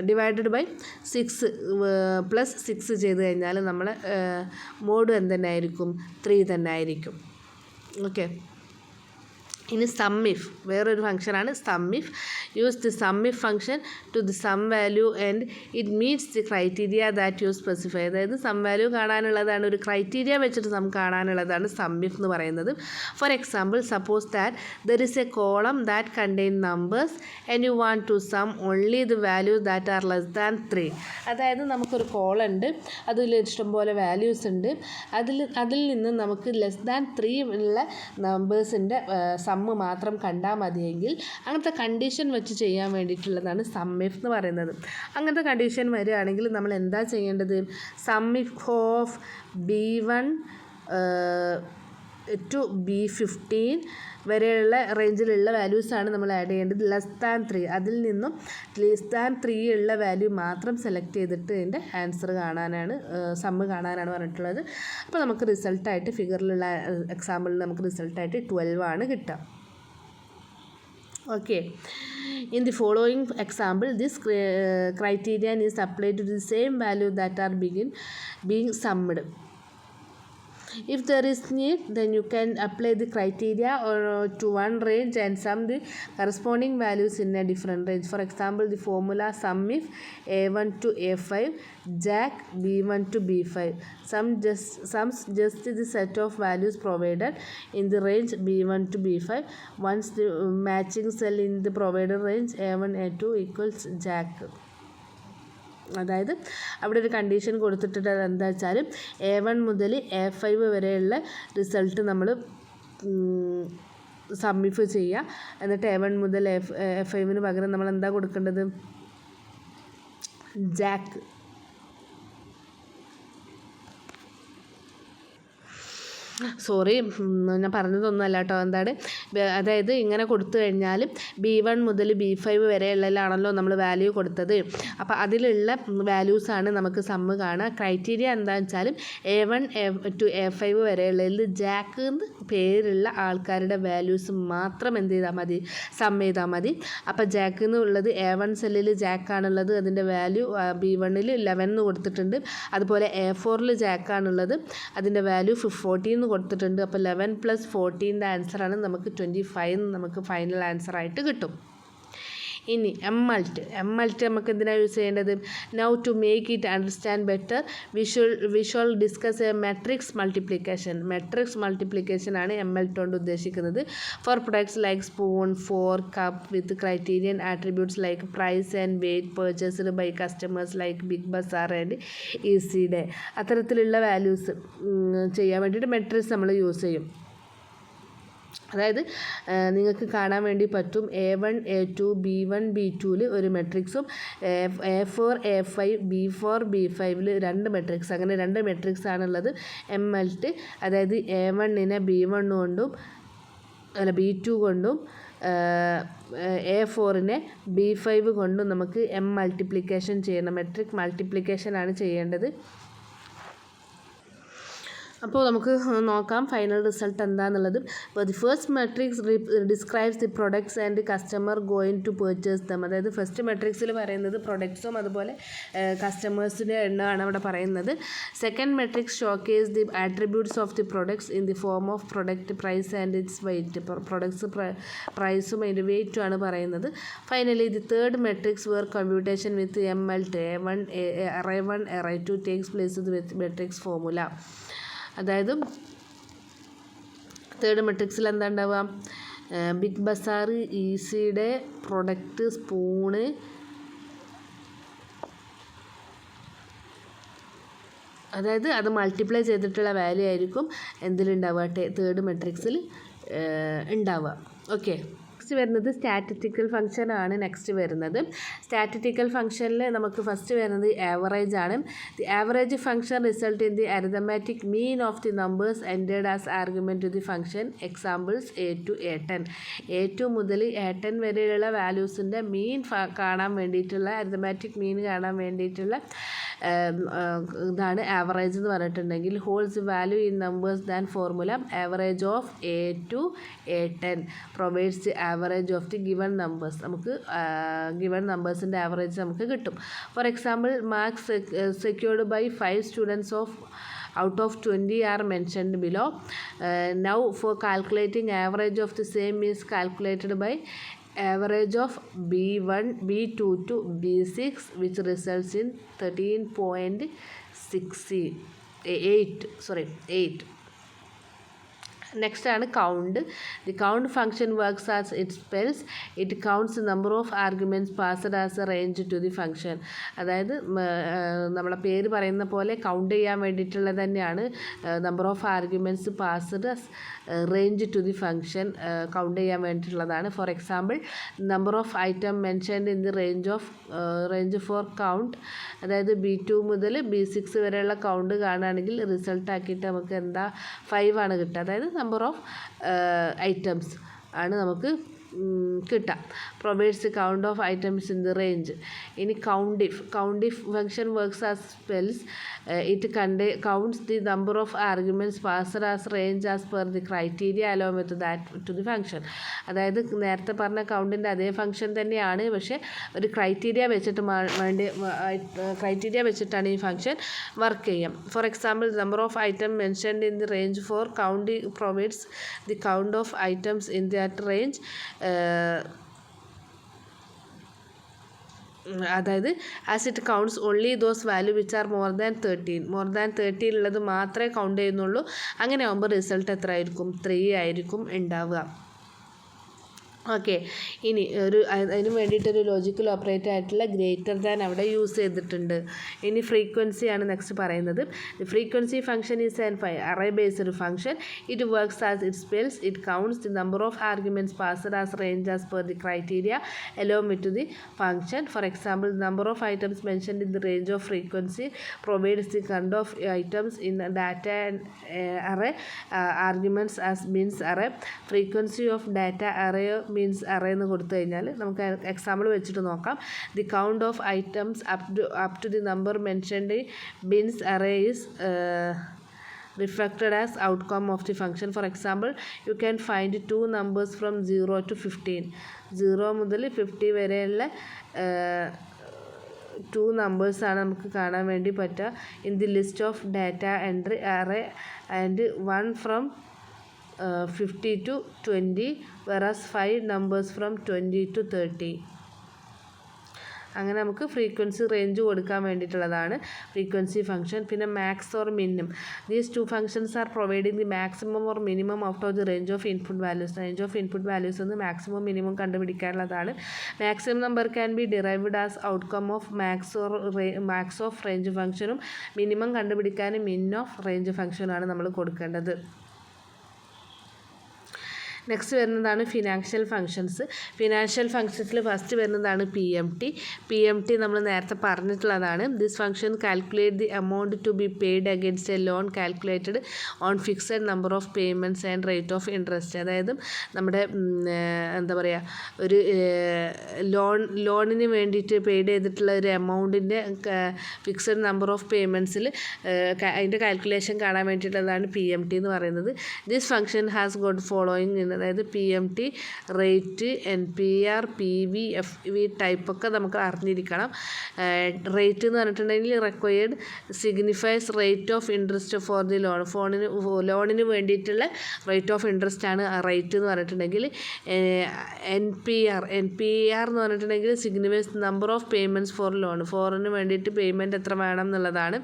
ഡിവൈഡഡ് ബൈ 6 പ്ലസ് 6 ചെയ്ത് കഴിഞ്ഞാൽ നമ്മളെ മോഡ് എന്ത് ആയിരിക്കും? 3 തന്നെ ആയിരിക്കും. ഓക്കെ, ഇനി സം ഇഫ് വേറൊരു ഫംഗ്ഷനാണ് sum if. Use the sum if function to the sum value and it meets the criteria that you specify. അതായത് സം വാല്യൂ കാണാനുള്ളതാണ്, ഒരു ക്രൈറ്റീരിയ വെച്ചിട്ട് സം കാണാനുള്ളതാണ് സം ഇഫ് എന്ന് പറയുന്നത്. For example, suppose that there is a column that contain numbers and you want to sum only the value that are less than 3. അതായത് നമുക്കൊരു കോളുണ്ട്, അതിൽ ഇഷ്ടംപോലെ വാല്യൂസ് ഉണ്ട്. അതിൽ നിന്ന് നമുക്ക് ലെസ് ദാൻ 3 ഉള്ള നമ്പേഴ്സിൻ്റെ സമ്മ് മാത്രം കണ്ടാൽ മതിയെങ്കിൽ അങ്ങനത്തെ കണ്ടീഷൻ വെച്ച് ചെയ്യാൻ വേണ്ടിയിട്ടുള്ളതാണ് സം ഇഫ് എന്ന് പറയുന്നത്. അങ്ങനത്തെ കണ്ടീഷൻ വരികയാണെങ്കിൽ നമ്മൾ എന്താ ചെയ്യേണ്ടത്? Some if of B1 to B15 വരെയുള്ള റേഞ്ചിലുള്ള വാല്യൂസാണ് നമ്മൾ ആഡ് ചെയ്യേണ്ടത്. ലെസ് ദാൻ 3, അതിൽ നിന്നും ലെസ് ദാൻ 3 ഉള്ള വാല്യൂ മാത്രം സെലക്ട് ചെയ്തിട്ട് ഇതിൻ്റെ ആൻസർ കാണാനാണ്, സമ്മ് കാണാനാണ് പറഞ്ഞിട്ടുള്ളത്. അപ്പോൾ നമുക്ക് റിസൾട്ടായിട്ട് ഫിഗറിലുള്ള എക്സാമ്പിളിൽ നമുക്ക് റിസൾട്ടായിട്ട് 12 ആണ് കിട്ടുക. Okay, in the following example, this criterion is applied to the same value that are being summed. If there is need, then you can apply the criteria or to one range and sum the corresponding values in a different range. For example, the formula sum if a1 to a5, jack b1 to b5. Sums just the set of values provided in the range b1 to b5. Once the matching cell in the provided range a1 a2 equals jack. അതായത് അവിടെ ഒരു condition കൊടുത്തിട്ട് എന്താ വെച്ചാൽ A1 മുതൽ A5 വരെയുള്ള result നമ്മൾ submit ചെയ്യുക. എന്നിട്ട് A1 മുതൽ A5 പകരം നമ്മൾ എന്താ കൊടുക്കേണ്ടത്? ജാക്ക്. സോറി, ഞാൻ പറഞ്ഞതൊന്നുമല്ല കേട്ടോ. എന്താണ്, അതായത് ഇങ്ങനെ കൊടുത്തു കഴിഞ്ഞാൽ B1 മുതൽ B5 വരെയുള്ളതിലാണല്ലോ നമ്മൾ വാല്യൂ കൊടുത്തത്. അപ്പോൾ അതിലുള്ള വാല്യൂസാണ് നമുക്ക് സമ്മ് കാണുക. ക്രൈറ്റീരിയ എന്താണെന്ന് വെച്ചാൽ A1 to A5 വരെയുള്ളതിൽ ജാക്ക് എന്ന് പേരുള്ള ആൾക്കാരുടെ വാല്യൂസ് മാത്രം എന്ത് ചെയ്താൽ മതി? സം ചെയ്താൽ മതി. അപ്പോൾ ജാക്ക് എന്നുള്ളത് A1 സെല്ലിൽ ജാക്കാണുള്ളത്, അതിൻ്റെ വാല്യൂ B1ൽ 11 കൊടുത്തിട്ടുണ്ട്. അതുപോലെ A4ൽ ജാക്കാണുള്ളത്, അതിൻ്റെ വാല്യൂ 14 കൊടുത്തിട്ടുണ്ട്. അപ്പോൾ 11 + 14 ആൻസറാണ് നമുക്ക് 25 നമുക്ക് ഫൈനൽ ആൻസറായിട്ട് കിട്ടും. ഇനി എമ്മൾട്ട് നമുക്ക് എന്തിനാണ് യൂസ് ചെയ്യേണ്ടത്? Now to make it understand better we should discuss a matrix multiplication ആണ് എമ്മൾട്ട് കൊണ്ട് ഉദ്ദേശിക്കുന്നത്. For products like spoon, fork, cup with criterion attributes like price and weight purchased by customers like Big Bazaar and Easy Day. അത്തരത്തിലുള്ള values ചെയ്യാൻ വേണ്ടിയിട്ട് matrix നമ്മൾ use ചെയ്യും. അതായത് നിങ്ങൾക്ക് കാണാൻ വേണ്ടി പറ്റും A1 A2 B1 B2ൽ ഒരു മെട്രിക്സും A4 A5 B4 B5ൽ 2 മെട്രിക്സ്, അങ്ങനെ 2 മെട്രിക്സ് ആണുള്ളത് എമ്മൾട്ട്. അതായത് A1നെ B1 കൊണ്ടും B2 കൊണ്ടും A4നെ B5 കൊണ്ടും നമുക്ക് മൾട്ടിപ്ലിക്കേഷൻ ചെയ്യണം. മെട്രിക് മൾട്ടിപ്ലിക്കേഷനാണ് ചെയ്യേണ്ടത്. അപ്പോൾ നമുക്ക് നോക്കാം ഫൈനൽ റിസൾട്ട് എന്താണെന്നുള്ളത്. അപ്പോൾ the first matrix describes the products and customer going to purchase them. അതായത് ഫസ്റ്റ് മെട്രിക്സിൽ പറയുന്നത് പ്രൊഡക്ട്സും അതുപോലെ കസ്റ്റമേഴ്സിൻ്റെ എണ്ണമാണ് അവിടെ പറയുന്നത്. Second matrix showcase the attributes of the products in the form of product price and its weight. Products പ്രൈസും അതിൻ്റെ വെയ്റ്റും ആണ് പറയുന്നത്. Finally the third matrix where computation with MMULT A1 array 2 takes place with matrix formula. അതായത് third മെട്രിക്സിൽ എന്താ ഉണ്ടാവുക? ബിഗ് ബസാർ, ഈസിയുടെ പ്രൊഡക്റ്റ്, സ്പൂണ്, അതായത് അത് മൾട്ടിപ്ലൈ ചെയ്തിട്ടുള്ള വാല്യൂ ആയിരിക്കും എന്തിലുണ്ടാവുക? തേർഡ് മെട്രിക്സിൽ ഉണ്ടാവുക. ഓക്കെ, നെക്സ്റ്റ് വരുന്നത് സ്റ്റാറ്റിസ്റ്റിക്കൽ ഫംഗ്ഷൻ ആണ്. നെക്സ്റ്റ് വരുന്നത് സ്റ്റാറ്റിസ്റ്റിക്കൽ ഫംഗ്ഷനിൽ നമുക്ക് ഫസ്റ്റ് വരുന്നത് ആവറേജ് ആണ്. The average function result in the arithmetic mean of the numbers entered as argument to the function. Examples A2 A10. A2 മുതൽ A10 വരെയുള്ള വാല്യൂസിൻ്റെ മീൻ കാണാൻ വേണ്ടിയിട്ടുള്ള അരിതമാറ്റിക് മീൻ കാണാൻ വേണ്ടിയിട്ടുള്ള ഇതാണ് ആവറേജ് എന്ന് പറഞ്ഞിട്ടുണ്ടെങ്കിൽ holds value in numbers than formula average of A2 A10 provides the average of the given numbers. നമുക്ക് ഗിവൺ നമ്പേഴ്സിൻ്റെ ആവറേജ് നമുക്ക് കിട്ടും. For example, marks secured by 5 students out of 20 are mentioned below. Now for calculating average of the same is calculated by average of B1 B2 to B6 which results in 13.8. Next ആണ് count. The count function works as it spells. It counts number of arguments passed as a range to the function. അതായത് നമ്മളെ പേര് പറയുന്ന പോലെ count ചെയ്യാൻ വേണ്ടിയിട്ടുള്ളത് തന്നെയാണ്. Number of arguments passed as range to the function count ചെയ്യാൻ വേണ്ടിയിട്ടുള്ളതാണ്. For example, number of item mentioned in the range for count. അതായത് B2 മുതൽ B6 വരെയുള്ള കൗണ്ട് കാണുകയാണെങ്കിൽ റിസൾട്ട് ആക്കിയിട്ട് നമുക്ക് എന്താ 5 ആണ് കിട്ടുക. അതായത് നമ്പർ ഓഫ് ഐറ്റംസ് ആണ് നമുക്ക് കിട്ടാം. Provides the count of items in the range. ഇനി count if function works as spells it counts the number of arguments passed as range as per the criteria along with that to the function. അതായത് നേരത്തെ പറഞ്ഞ കൗണ്ടിൻ്റെ അതേ function തന്നെയാണ്, പക്ഷേ ഒരു criteria വെച്ചിട്ടാണ് ഈ ഫംഗ്ഷൻ വർക്ക് ചെയ്യാം. For example, number of item mentioned in the range for count provides the count of items in that range. അതായത് as it counts only those value which are more than 13 ഉള്ളത് മാത്രമേ count ചെയ്യുന്നുള്ളൂ. അങ്ങനെ ആകുമ്പോൾ result എത്ര ആയിരിക്കും? 3 ആയിരിക്കും ഉണ്ടാവുക. ഓക്കെ, ഇനി അതിന് വേണ്ടിയിട്ടൊരു ലോജിക്കൽ ഓപ്പറേറ്റർ ആയിട്ടുള്ള ഗ്രേറ്റർ ദാൻ അവിടെ യൂസ് ചെയ്തിട്ടുണ്ട്. ഇനി ഫ്രീക്വൻസിയാണ് നെക്സ്റ്റ് പറയുന്നത്. The frequency function is an array based function. It works as it spells. It counts the number of arguments passed as range as per the criteria along with the function. Four example, number of items mentioned in the range of frequency provides the count of items in data array arguments as means array. Frequency of data array means array എന്ന് കൊടുത്തു കഴിഞ്ഞാൽ നമുക്ക് example വെച്ചിട്ട് നോക്കാം. The count of items up to the number mentioned bins array is reflected as outcome of the function. For example, you can find two numbers from 0 to 15. 0 മുതൽ 50 വരെയുള്ള 2 നമ്പേഴ്സാണ് നമുക്ക് കാണാൻ വേണ്ടി പറ്റുക in the list of data entry array, and 1 from 50 to 20, whereas 5 numbers from 20 to 30. അങ്ങനെ നമുക്ക് frequency range കൊടുക്കാൻ വേണ്ടിയിട്ടുള്ളതാണ് ഫ്രീക്വൻസി ഫംഗ്ഷൻ. പിന്നെ max or minimum. These 2 functions are providing the maximum or minimum out of the range of input values. Range of input values എന്ന് maximum minimum കണ്ടുപിടിക്കാനുള്ളതാണ്. Maximum number can be derived as outcome of max of range ഫംഗ്ഷനും minimum കണ്ടുപിടിക്കാൻ min of range ഫംഗ്ഷനാണ് നമ്മൾ കൊടുക്കേണ്ടത്. Next വരുന്നതാണ് financial functions. Financial ഫങ്ഷൻസിൽ first വരുന്നതാണ് പി എം ടി നമ്മൾ നേരത്തെ പറഞ്ഞിട്ടുള്ളതാണ്. This function calculate the amount to be paid against a loan calculated on fixed number of payments and rate of interest. അതായത് നമ്മുടെ എന്താ പറയുക, ഒരു ലോണിന് വേണ്ടിയിട്ട് പെയ്ഡ് ചെയ്തിട്ടുള്ള ഒരു എമൗണ്ടിൻ്റെ ഫിക്സഡ് നമ്പർ ഓഫ് പേയ്മെൻറ്റ്സിൽ അതിൻ്റെ കാൽക്കുലേഷൻ കാണാൻ വേണ്ടിയിട്ടുള്ളതാണ് PMT എന്ന് പറയുന്നത്. This function has got following. അതായത് PMT, rate, NPR, PV, FV ടൈപ്പൊക്കെ നമുക്ക് അറിഞ്ഞിരിക്കണം. റേറ്റ് എന്ന് പറഞ്ഞിട്ടുണ്ടെങ്കിൽ required signifies rate of interest for the loan. ലോണിന് വേണ്ടിയിട്ടുള്ള റേറ്റ് ഓഫ് ഇൻട്രസ്റ്റ് ആണ് റേറ്റ് എന്ന് പറഞ്ഞിട്ടുണ്ടെങ്കിൽ. NPR എന്ന് പറഞ്ഞിട്ടുണ്ടെങ്കിൽ signifies number of payments for loan. ഫോറിന് വേണ്ടിയിട്ട് പേയ്മെൻറ്റ് എത്ര വേണം എന്നുള്ളതാണ്,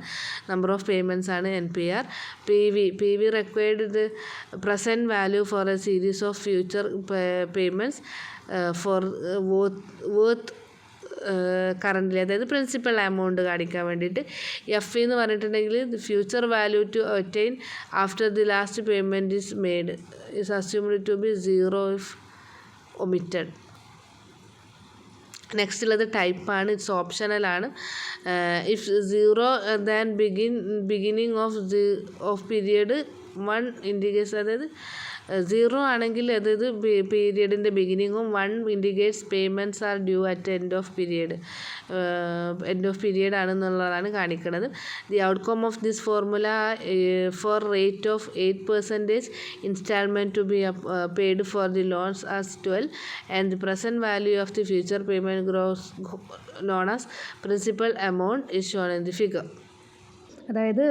നമ്പർ ഓഫ് പേയ്മെൻറ്റ്സ് ആണ് NPR. PV required the present value for a series of future payments for worth currently, അതായത് പ്രിൻസിപ്പൽ എമൗണ്ട് കാണിക്കാൻ വേണ്ടിയിട്ട്. FE എന്ന് പറഞ്ഞിട്ടുണ്ടെങ്കിൽ future value to obtain after the last payment is made is assumed to be 0 if omitted. Next ഉള്ളത് ടൈപ്പാണ്, it's ഓപ്ഷണലാണ്. If 0 than beginning of period 1 indicates, അതായത് 0 ആണെങ്കിൽ അതായത് പീരിയഡിൻ്റെ ബിഗിനിങ്ങും 1 indicates payments are due at end of period ആണെന്നുള്ളതാണ് കാണിക്കുന്നത്. The outcome of this formula for rate of 8% installment to be paid for the loans as 12 and the present value of the future payment gross known as principal amount is shown in the figure. അതായത്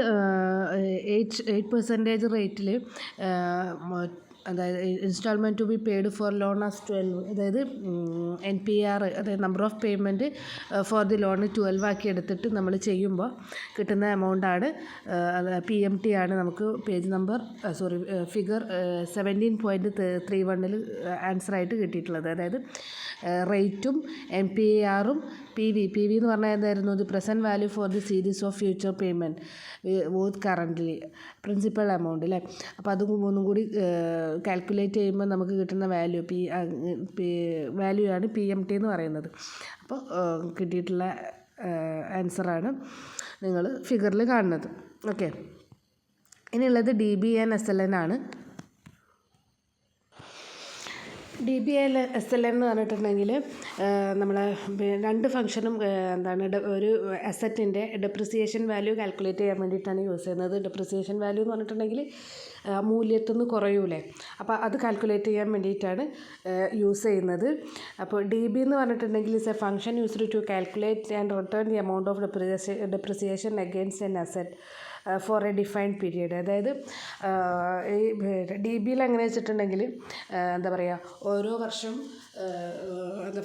8% റേറ്റിൽ അതായത് installment to be paid for loan as 12, അതായത് NPR, അതായത് number of payment for the loan 12 ആക്കി എടുത്തിട്ട് നമ്മൾ ചെയ്യുമ്പോൾ കിട്ടുന്ന എമൗണ്ടാണ് PMT ആണ് നമുക്ക് പേജ് നമ്പർ ഫിഗർ 17.31 ആൻസറായിട്ട് കിട്ടിയിട്ടുള്ളത്. അതായത് റേറ്റും NPRും PV എന്ന് പറഞ്ഞാൽ എന്തായിരുന്നു, the present value for the series of future payment with currently principal amount അല്ലേ. അപ്പോൾ അത് മൂന്നും കൂടി കാൽക്കുലേറ്റ് ചെയ്യുമ്പോൾ നമുക്ക് കിട്ടുന്ന വാല്യൂ ആണ് PMT എന്ന് പറയുന്നത്. അപ്പോൾ കിട്ടിയിട്ടുള്ള ആൻസറാണ് നിങ്ങൾ ഫിഗറിൽ കാണുന്നത്. ഓക്കെ, ഇനിയുള്ളത് DB and SLN ആണ്. DBSL എന്ന് പറഞ്ഞിട്ടുണ്ടെങ്കിൽ നമ്മളെ രണ്ട് ഫംഗ്ഷനും എന്താണ് ഒരു അസറ്റിൻ്റെ ഡെപ്രിസിയേഷൻ വാല്യൂ കാൽക്കുലേറ്റ് ചെയ്യാൻ വേണ്ടിയിട്ടാണ് യൂസ് ചെയ്യുന്നത്. ഡെപ്രിസിയേഷൻ വാല്യൂ എന്ന് പറഞ്ഞിട്ടുണ്ടെങ്കിൽ മൂല്യത്തിൽ നിന്ന് കുറയൂലേ, അപ്പോൾ അത് കാൽക്കുലേറ്റ് ചെയ്യാൻ വേണ്ടിയിട്ടാണ് യൂസ് ചെയ്യുന്നത്. അപ്പോൾ DB എന്ന് പറഞ്ഞിട്ടുണ്ടെങ്കിൽ is a function used to calculate and return the amount of depreciation against an asset for a defined period. അതായത് ഈ DBയിൽ എങ്ങനെ വെച്ചിട്ടുണ്ടെങ്കിൽ എന്താ പറയുക, ഓരോ വർഷം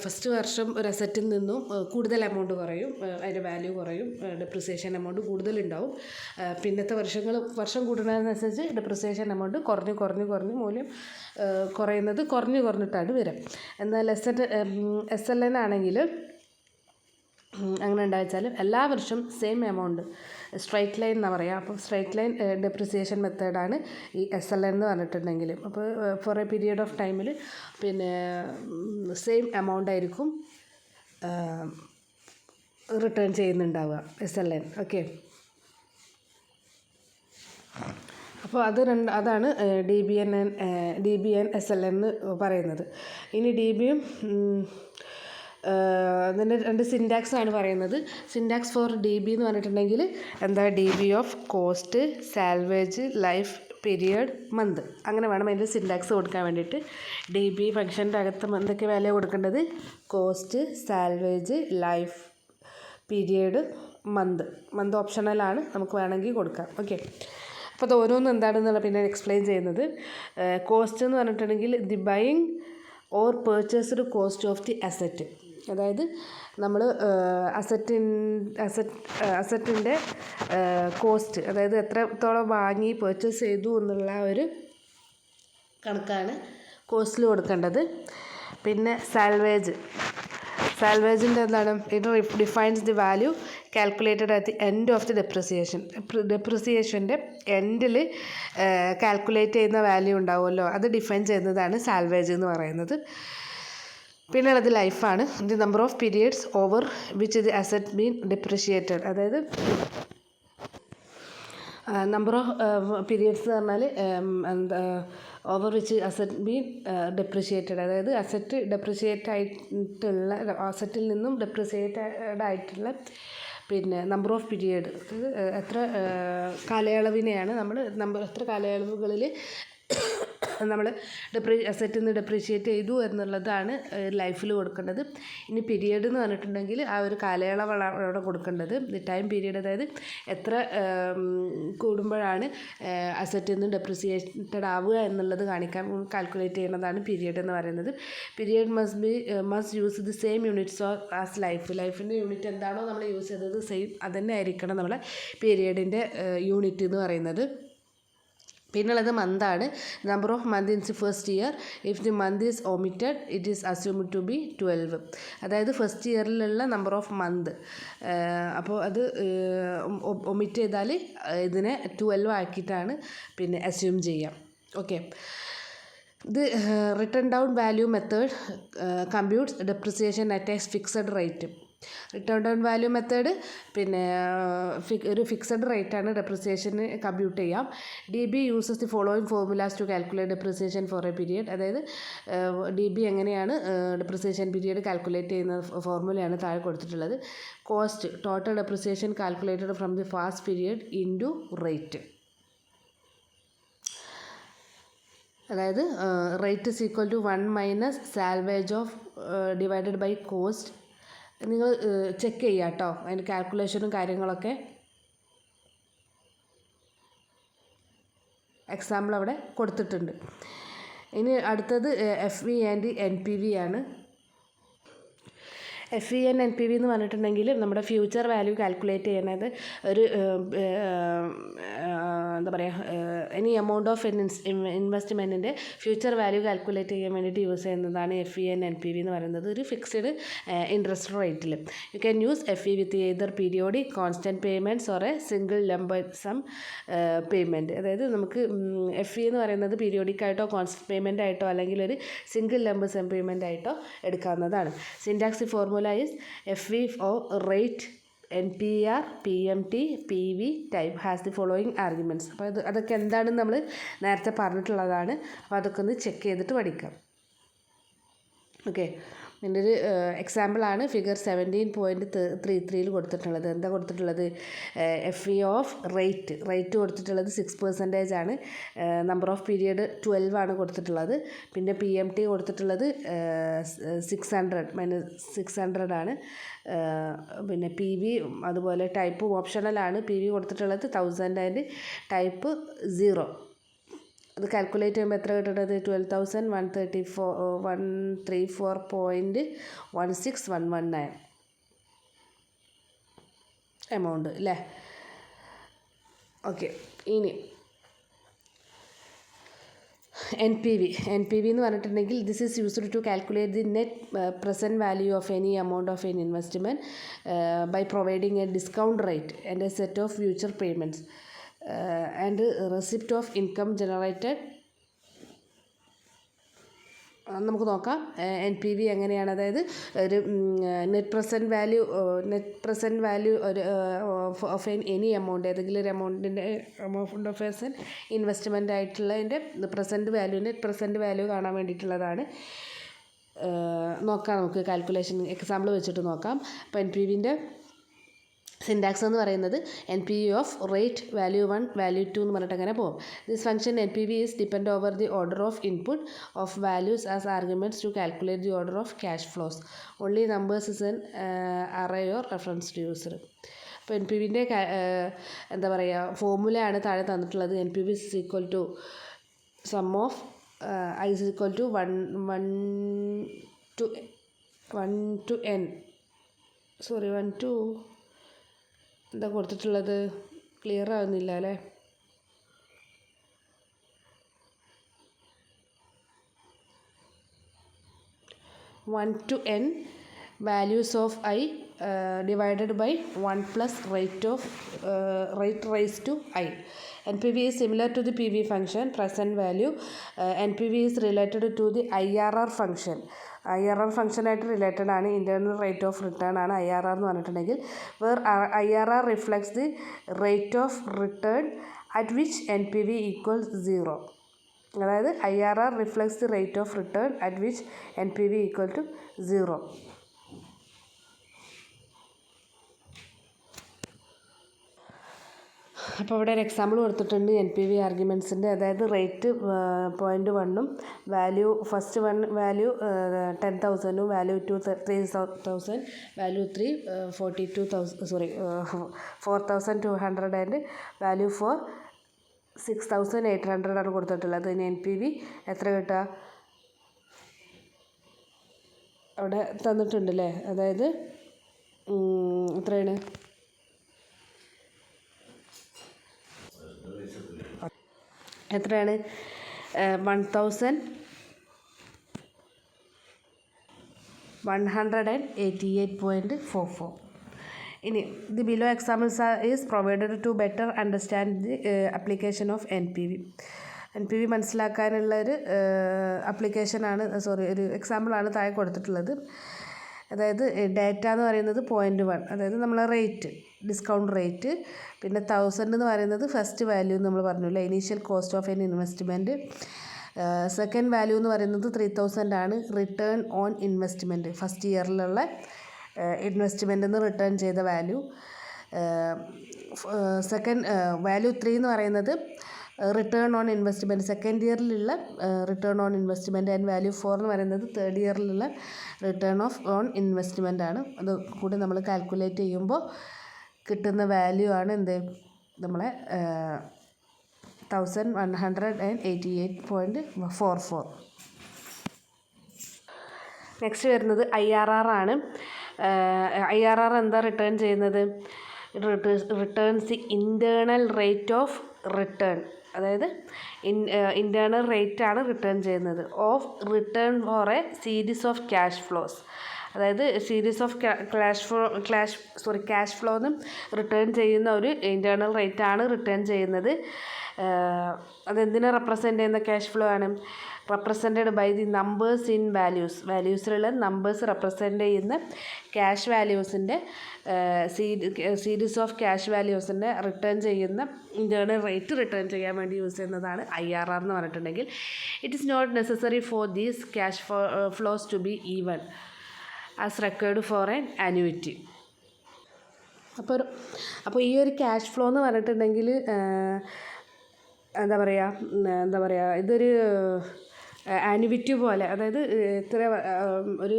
ഫസ്റ്റ് വർഷം ഒരു അസറ്റിൽ നിന്നും കൂടുതൽ എമൗണ്ട് കുറയും, അതിൻ്റെ വാല്യൂ കുറയും, ഡെപ്രിസിയേഷൻ എമൗണ്ട് കൂടുതലുണ്ടാവും. പിന്നത്തെ വർഷം കൂടുന്നതിനനുസരിച്ച് ഡെപ്രിസിയേഷൻ എമൗണ്ട് കുറഞ്ഞ് മൂല്യം കുറഞ്ഞിട്ടാണ് വരിക. എന്നാൽ SLN ആണെങ്കിൽ അങ്ങനെ ഉണ്ടാച്ചാൽ എല്ലാ വർഷവും സെയിം എമൗണ്ട് സ്ട്രൈറ്റ് ലൈൻ എന്നാണ് പറയുക. അപ്പോൾ സ്ട്രൈറ്റ് ലൈൻ ഡെപ്രിസിയേഷൻ മെത്തേഡാണ് ഈ SLN എന്ന് പറഞ്ഞിട്ടുണ്ടെങ്കിൽ. അപ്പോൾ ഫോർ എ പീരിയഡ് ഓഫ് ടൈമിൽ പിന്നെ സെയിം എമൗണ്ട് ആയിരിക്കും റിട്ടേൺ ചെയ്യുന്നുണ്ടാവുക SLN. ഓക്കെ, അപ്പോൾ അതാണ് DBN SLN എന്ന് പറയുന്നത്. ഇനി DBയും അതിൻ്റെ രണ്ട് സിൻറ്റാക്സ് ആണ് പറയുന്നത്. സിൻറ്റാക്സ് ഫോർ DB എന്ന് പറഞ്ഞിട്ടുണ്ടെങ്കിൽ എന്താ, DB of cost, salvage, life, period, month, അങ്ങനെ വേണം അതിൻ്റെ സിൻറ്റാക്സ് കൊടുക്കാൻ വേണ്ടിയിട്ട്. DB ഫംഗ്ഷൻ്റെ അകത്ത് എന്തൊക്കെ വാല്യൂ കൊടുക്കേണ്ടത്? Cost, salvage, life, period, month ഓപ്ഷണലാണ്, നമുക്ക് വേണമെങ്കിൽ കൊടുക്കാം. ഓക്കെ, അപ്പോൾ അത് ഓരോന്നും എന്താണെന്നുള്ള പിന്നെ എക്സ്പ്ലെയിൻ ചെയ്യുന്നത്. കോസ്റ്റ് എന്ന് പറഞ്ഞിട്ടുണ്ടെങ്കിൽ the buying or purchased cost of the asset. അതായത് നമ്മൾ അസറ്റിൻ്റെ കോസ്റ്റ്, അതായത് എത്രത്തോളം വാങ്ങി പർച്ചേസ് ചെയ്തു എന്നുള്ള ഒരു കണക്കാണ് കോസ്റ്റിൽ കൊടുക്കേണ്ടത്. പിന്നെ സാൽവേജിൻ്റെ എന്താണ്, it defines the value calculated at the end of the ഡെപ്രിസിയേഷൻ്റെ എൻഡിൽ കാൽക്കുലേറ്റ് ചെയ്യുന്ന വാല്യൂ ഉണ്ടാവുമല്ലോ, അത് ഡിഫൈൻ ചെയ്യുന്നതാണ് സാൽവേജ് എന്ന് പറയുന്നത്. പിന്നെ ഉള്ളത് ലൈഫാണ്. The number of periods over which the asset been depreciated. അതായത് നമ്പർ ഓഫ് പീരിയഡ്സ് എന്ന് പറഞ്ഞാൽ എന്താ, over which asset been depreciated. അതായത് അസറ്റ് ഡെപ്രിഷിയേറ്റ് ആയിട്ടുള്ള, അസറ്റിൽ നിന്നും ഡെപ്രിഷിയേറ്റഡ് ആയിട്ടുള്ള പിന്നെ നമ്പർ ഓഫ് പീരിയഡ്, എത്ര കാലയളവിനെയാണ് എത്ര കാലയളവുകളിൽ നമ്മൾ അസറ്റിൽ നിന്ന് ഡെപ്രീഷിയേറ്റ് ചെയ്തു എന്നുള്ളതാണ് ലൈഫിൽ കൊടുക്കേണ്ടത്. ഇനി പീരിയഡ് എന്ന് പറഞ്ഞിട്ടുണ്ടെങ്കിൽ ആ ഒരു കാലയളവാണ് അവിടെ കൊടുക്കേണ്ടത്. ദി ടൈം പീരിയഡ്, അതായത് എത്ര കൂടുമ്പോഴാണ് അസറ്റിൽ നിന്ന് ഡെപ്രീഷിയേറ്റഡ് ആവുക എന്നുള്ളത് കാൽക്കുലേറ്റ് ചെയ്യുന്നതാണ് പീരിയഡ് എന്ന് പറയുന്നത്. Period must use the same units as ലൈഫിൻ്റെ യൂണിറ്റ് എന്താണോ നമ്മൾ യൂസ് ചെയ്തത് സെയിം അതന്നെ ആയിരിക്കണം നമ്മളെ പീരിയഡിൻ്റെ യൂണിറ്റ് എന്ന് പറയുന്നത്. പിന്നുള്ളത് മന്താണ്. Number of month in the first year. If the month is omitted it is assumed to be 12. അതായത് ഫസ്റ്റ് ഇയറിലുള്ള നമ്പർ ഓഫ് മന്ത്, അപ്പോൾ അത് ഒമിറ്റ് ചെയ്താൽ ഇതിനെ 12 ആക്കിയിട്ടാണ് പിന്നെ അസ്യൂം ചെയ്യാം. ഓക്കെ, ഇത് written down value method computes depreciation at a fixed rate. Written down value method പിന്നെ ഒരു ഫിക്സഡ് റേറ്റാണ് ഡെപ്രിസിയേഷന് കമ്പ്യൂട്ട് ചെയ്യാം. DB uses the following formulas to calculate depreciation for a period. അതായത് DB എങ്ങനെയാണ് ഡെപ്രിസിയേഷൻ പീരിയഡ് കാൽക്കുലേറ്റ് ചെയ്യുന്ന ഫോർമുലയാണ് താഴെ കൊടുത്തിട്ടുള്ളത്. Cost, total depreciation calculated from the first period into rate. അതായത് rate is equal to 1 minus salvage of divided by cost. നിങ്ങൾ check ചെയ്യുക കേട്ടോ, അതിൻ്റെ കാൽക്കുലേഷനും കാര്യങ്ങളൊക്കെ എക്സാമ്പിൾ അവിടെ കൊടുത്തിട്ടുണ്ട്. ഇനി അടുത്തത് FV ആൻഡ് NPV ആണ്. FV and NPV എന്ന് പറഞ്ഞിട്ടുണ്ടെങ്കിൽ നമ്മുടെ ഫ്യൂച്ചർ വാല്യൂ കാൽക്കുലേറ്റ് ചെയ്യുന്നത് ഒരു എന്താ പറയുക, എനി എമൗണ്ട് ഓഫ് ഇൻവെസ്റ്റ്മെൻറ്റിൻ്റെ ഫ്യൂച്ചർ വാല്യൂ കാൽക്കുലേറ്റ് ചെയ്യാൻ വേണ്ടിയിട്ട് യൂസ് ചെയ്യുന്നതാണ് FV and NPV എന്ന് പറയുന്നത്. ഒരു ഫിക്സ്ഡ് ഇൻട്രസ്റ്റ് റേറ്റിൽ you can use FV with either periodic constant payments or a single lump sum payment. അതായത് നമുക്ക് FV എന്ന് പറയുന്നത് പീരിയോഡിക് ആയിട്ടോ കോൺസ്റ്റൻറ്റ് പേയ്മെൻ്റ് ആയിട്ടോ അല്ലെങ്കിൽ ഒരു സിംഗിൾ ലംബ് സം പേയ്മെൻ്റ് ആയിട്ടോ എടുക്കാവുന്നതാണ്. Syntax formula is FV for rate, NPR, PMT, PV type has the following arguments. അപ്പോൾ അതൊക്കെ എന്താണെന്ന് നമ്മൾ നേരത്തെ പറഞ്ഞിട്ടുള്ളതാണ്. അപ്പോൾ അതൊക്കെ ഒന്ന് ചെക്ക് ചെയ്തിട്ട് പഠിക്കാം. ഓക്കെ, ഇതിൻ്റെ ഒരു എക്സാമ്പിളാണ് ഫിഗർ 17.33 കൊടുത്തിട്ടുള്ളത്. എന്താ കൊടുത്തിട്ടുള്ളത്? FE ഓഫ് റേറ്റ് കൊടുത്തിട്ടുള്ളത് 6% ആണ്. നമ്പർ ഓഫ് പീരിയഡ് 12 ആണ് കൊടുത്തിട്ടുള്ളത്. പിന്നെ PMT കൊടുത്തിട്ടുള്ളത് 600 ആണ്. പിന്നെ PV അതുപോലെ ടൈപ്പ് ഓപ്ഷണലാണ്. PV കൊടുത്തിട്ടുള്ളത് 1000 ആൻഡ് ടൈപ്പ് 0. അത് കാൽക്കുലേറ്റ് ചെയ്യുമ്പോൾ എത്ര കിട്ടുന്നത്? 12,134.16119 എമൗണ്ട് അല്ലേ? ഓക്കെ, ഇനി NPV എന്ന് പറഞ്ഞിട്ടുണ്ടെങ്കിൽ this is used to calculate the net present value of any amount of an investment by providing a discount rate and a set of future payments and receipt of income generated. നമുക്ക് നോക്കാം NPV എങ്ങനെയാണ്. അതായത് ഒരു net present value ഒരു of any amount, ഏതെങ്കിലും ഒരു amount of an investment ആയിട്ടുള്ളതിൻ്റെ നെറ്റ് പ്രസൻറ്റ് വാല്യൂ കാണാൻ വേണ്ടിയിട്ടുള്ളതാണ്. നോക്കാം, നമുക്ക് കാൽക്കുലേഷൻ എക്സാമ്പിൾ വെച്ചിട്ട് നോക്കാം. അപ്പോൾ NPVൻ്റെ സിൻടാക്സ് എന്ന് പറയുന്നത് NPV of rate value 1 value 2 എന്ന് പറഞ്ഞിട്ട് അങ്ങനെ പോകും. This function NPV is depend over the order of input of values as arguments to calculate the order of cash flows. Only numbers is an array or reference to user. അപ്പോൾ NPVൻ്റെ എന്താ പറയുക ഫോർമുലയാണ് താഴെ തന്നിട്ടുള്ളത്. NPV is equal to sum of I is equal to 1 to n. Sorry 1 to എന്താ കൊടുത്തിട്ടുള്ളത്? Clear ആവുന്നില്ല അല്ലേ? (1 to n) values of I divided by 1 plus rate raised to I. NPV is similar to the PV function. Present value NPV is related to the IRR function. IRR ഫംഗ്ഷനായിട്ട് related ആണ്. Internal rate of return ആണ് IRR എന്ന് പറഞ്ഞിട്ടുണ്ടെങ്കിൽ. Where IRR reflects the rate of return at which NPV equals 0. അതായത് IRR reflects the rate of return at which NPV equal to 0. അപ്പോൾ ഇവിടെ ഒരു example കൊടുത്തിട്ടുണ്ട് NPV ആർഗ്യുമെൻറ്റ്സിൻ്റെ. അതായത് rate 0.1 value first value 10,000, value 2 3,000, value 3 4,200 and value 4 6,800 ആണ് കൊടുത്തിട്ടുള്ളത്. ഇനി NPV എത്ര കിട്ടുക? അവിടെ തന്നിട്ടുണ്ടല്ലേ. അതായത് എത്രയാണ്? എത്രയാണ്? 1,188.44. ഇനി the below examples is provided to better understand the application of NPV മനസ്സിലാക്കാനുള്ള ഒരു ഒരു എക്സാമ്പിളാണ് താഴെ കൊടുത്തിട്ടുള്ളത്. അതായത് ഡേറ്റ എന്ന് പറയുന്നത് 0.1, അതായത് നമ്മളെ റേറ്റ് ഡിസ്കൗണ്ട് റേറ്റ്. പിന്നെ 1000 എന്ന് പറയുന്നത് ഫസ്റ്റ് വാല്യൂ നമ്മൾ പറഞ്ഞില്ല, initial cost of an investment. Second value എന്ന് പറയുന്നത് 3,000 ആണ്, റിട്ടേൺ ഓൺ ഇൻവെസ്റ്റ്മെൻറ്റ്. ഫസ്റ്റ് ഇയറിലുള്ള ഇൻവെസ്റ്റ്മെൻറ്റിൽ നിന്ന് റിട്ടേൺ ചെയ്ത വാല്യൂ. സെക്കൻഡ് വാല്യൂ 3 എന്ന് പറയുന്നത് റിട്ടേൺ ഓൺ ഇൻവെസ്റ്റ്മെൻറ്റ്, സെക്കൻഡ് ഇയറിലുള്ള return on investment. And value 4 എന്ന് പറയുന്നത് തേർഡ് ഇയറിലുള്ള റിട്ടേൺ ഓൺ ഇൻവെസ്റ്റ്മെൻ്റ് ആണ്. അത് കൂടി നമ്മൾ കാൽക്കുലേറ്റ് ചെയ്യുമ്പോൾ കിട്ടുന്ന വാല്യൂ ആണ് എന്ത്? നമ്മളെ 1,188.44. നെക്സ്റ്റ് വരുന്നത് IRR ആണ്. IRR എന്താ റിട്ടേൺ ചെയ്യുന്നത്? Returns the internal rate of return. അതായത് ഇൻറ്റേർണൽ റേറ്റ് ആണ് റിട്ടേൺ ചെയ്യുന്നത് of return for a series of cash flows. അതായത് സീരീസ് ഓഫ് ക്യാഷ് ഫ്ലോന്ന് റിട്ടേൺ ചെയ്യുന്ന ഒരു ഇൻറ്റേർണൽ റേറ്റാണ് റിട്ടേൺ ചെയ്യുന്നത്. അതെന്തിനെ റെപ്രസെൻ്റ് ചെയ്യുന്ന ക്യാഷ് ഫ്ലോ ആണ്? Represented by the numbers in വാല്യൂസിലുള്ള നമ്പേഴ്സ് റെപ്രസെൻ്റ് ചെയ്യുന്ന ക്യാഷ് വാല്യൂസിൻ്റെ സീരീസ് ഓഫ് ക്യാഷ് വാല്യൂസിൻ്റെ റിട്ടേൺ ചെയ്യുന്ന ഇൻറ്റേർണൽ റേറ്റ് റിട്ടേൺ ചെയ്യാൻ വേണ്ടി യൂസ് ചെയ്യുന്നതാണ് IRR എന്ന് പറഞ്ഞിട്ടുണ്ടെങ്കിൽ. It is not necessary for these cash flows to be even as record for an annuity. അപ്പോൾ ഈ ഒരു ക്യാഷ് ഫ്ലോ എന്ന് പറഞ്ഞിട്ടുണ്ടെങ്കിൽ എന്താ പറയുക ഇതൊരു ആനുവിറ്റി പോലെ, അതായത് ഇത്ര ഒരു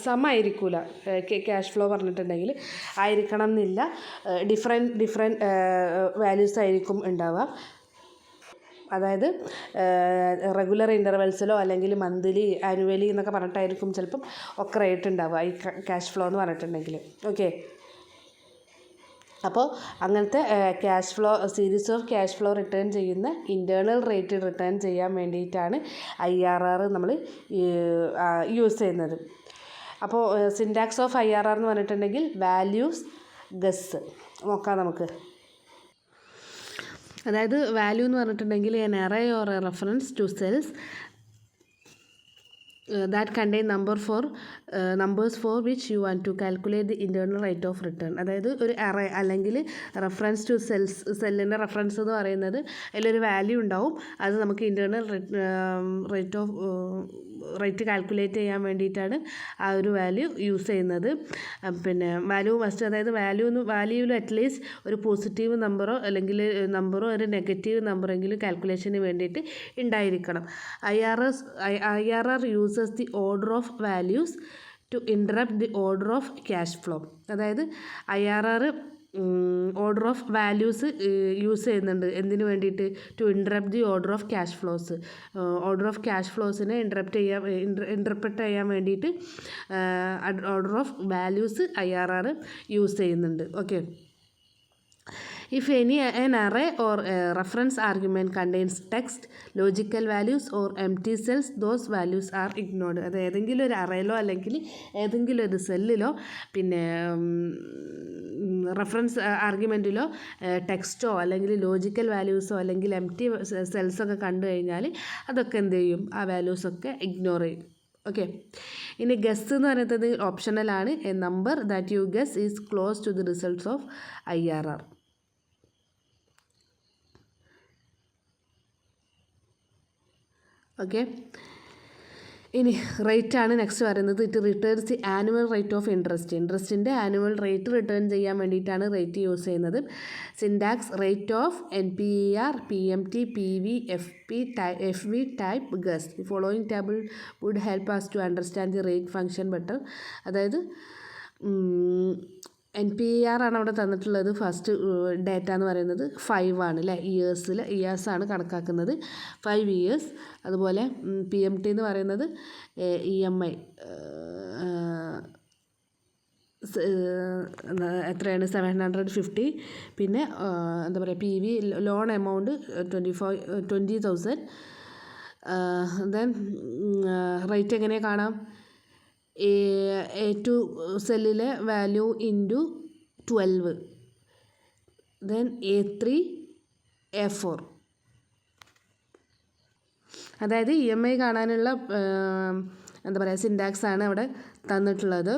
സമമായിരിക്കില്ല ക്യാഷ് ഫ്ലോ പറഞ്ഞിട്ടുണ്ടെങ്കിൽ, ആയിരിക്കണം എന്നില്ല. ഡിഫറെൻറ്റ് വാല്യൂസ് ആയിരിക്കും ഉണ്ടാവുക. അതായത് റെഗുലർ ഇൻ്റർവെൽസിലോ അല്ലെങ്കിൽ മന്ത്ലി ആനുവലി എന്നൊക്കെ പറഞ്ഞിട്ടായിരിക്കും ചിലപ്പം ഒക്കെ റേറ്റ് ഉണ്ടാവുക ഈ ക്യാഷ് ഫ്ലോ എന്ന് പറഞ്ഞിട്ടുണ്ടെങ്കിൽ. ഓക്കെ, അപ്പോൾ അങ്ങനത്തെ series of cash flow return ചെയ്യുന്ന ഇൻറ്റേർണൽ റേറ്റ് റിട്ടേൺ ചെയ്യാൻ വേണ്ടിയിട്ടാണ് IRR നമ്മൾ യൂസ് ചെയ്യുന്നത്. അപ്പോൾ സിൻറ്റാക്സ് ഓഫ് IRR എന്ന് പറഞ്ഞിട്ടുണ്ടെങ്കിൽ വാല്യൂസ് ഗസ് നോക്കാം നമുക്ക്. അതായത് വാല്യൂ എന്ന് പറഞ്ഞിട്ടുണ്ടെങ്കിൽ an array or a reference to cells that contain numbers for which you want to calculate the internal rate of return. അതായത് ഒരു array അല്ലെങ്കിൽ റെഫറൻസ് ടു സെല്ലിൻ്റെ റെഫറൻസ് എന്ന് പറയുന്നത് അതിലൊരു വാല്യൂ ഉണ്ടാവും. അത് നമുക്ക് ഇൻറ്റേർണൽ റേറ്റ് കാൽക്കുലേറ്റ് ചെയ്യാൻ വേണ്ടിയിട്ടാണ് ആ ഒരു വാല്യൂ യൂസ് ചെയ്യുന്നത്. പിന്നെ വാല്യൂ മസ്റ്റ്, അതായത് വാല്യൂവിൽ അറ്റ്ലീസ്റ്റ് ഒരു പോസിറ്റീവ് നമ്പറോ അല്ലെങ്കിൽ ഒരു നെഗറ്റീവ് നമ്പറെങ്കിലും കാൽക്കുലേഷന് വേണ്ടിയിട്ട് ഉണ്ടായിരിക്കണം. IRR uses the order of values to interrupt the order of cash flow. അതായത് IRR order of values use ചെയ്യുന്നുണ്ട് എന്തിനു വേണ്ടിയിട്ട്? To interrupt the order of cash flows. Order of cash ഫ്ലോസിനെ ഇൻറ്റർപ്രറ്റ് ചെയ്യാൻ വേണ്ടിയിട്ട് order of values IRR use ചെയ്യുന്നുണ്ട്. Okay, if an array or a reference argument contains text, logical values or empty cells, those values are ignored. അത് ഏതെങ്കിലും ഒരു അറേയിലോ അല്ലെങ്കിൽ ഏതെങ്കിലും ഒരു സെല്ലിലോ പിന്നെ റെഫറൻസ് ആർഗ്യുമെൻറ്റിലോ ടെക്സ്റ്റോ അല്ലെങ്കിൽ ലോജിക്കൽ വാല്യൂസോ അല്ലെങ്കിൽ എംപ്റ്റി സെൽസൊക്കെ കണ്ടു കഴിഞ്ഞാൽ അതൊക്കെ എന്ത് ചെയ്യും? ആ വാല്യൂസൊക്കെ ഇഗ്നോർ ചെയ്യും. ഓക്കെ, ഇനി ഗസ് എന്ന് പറയുന്നത് ഓപ്ഷണലാണ്. A number that you guess is close to the results of IRR. Okay, ഇനി റേറ്റ് ആണ് നെക്സ്റ്റ് പറയുന്നത്. It returns the annual rate of ഇൻട്രസ്റ്റിൻ്റെ ആനുവൽ റേറ്റ് റിട്ടേൺ ചെയ്യാൻ വേണ്ടിയിട്ടാണ് റേറ്റ് യൂസ് ചെയ്യുന്നത്. Syntax rate of NPER, PMT, PV, FV type guess. The following table would help us to understand the rate function better. അതായത് NPER ആണ് അവിടെ തന്നിട്ടുള്ളത്. First data എന്ന് പറയുന്നത് 5 ആണ് അല്ലേ, ഇയേഴ്സാണ് കണക്കാക്കുന്നത്, 5 years. അതുപോലെ PMT എന്ന് പറയുന്നത് EMI എത്രയാണ്? 750. പിന്നെ എന്താ പറയുക, PV loan amount 20,000. Then rate എങ്ങനെ കാണാം? A2 സെല്ലിലെ value into 12, then A3 A4. അതായത് EMI കാണാനുള്ള എന്താ പറയുക സിൻറ്റാക്സ് ആണ് അവിടെ തന്നിട്ടുള്ളത്.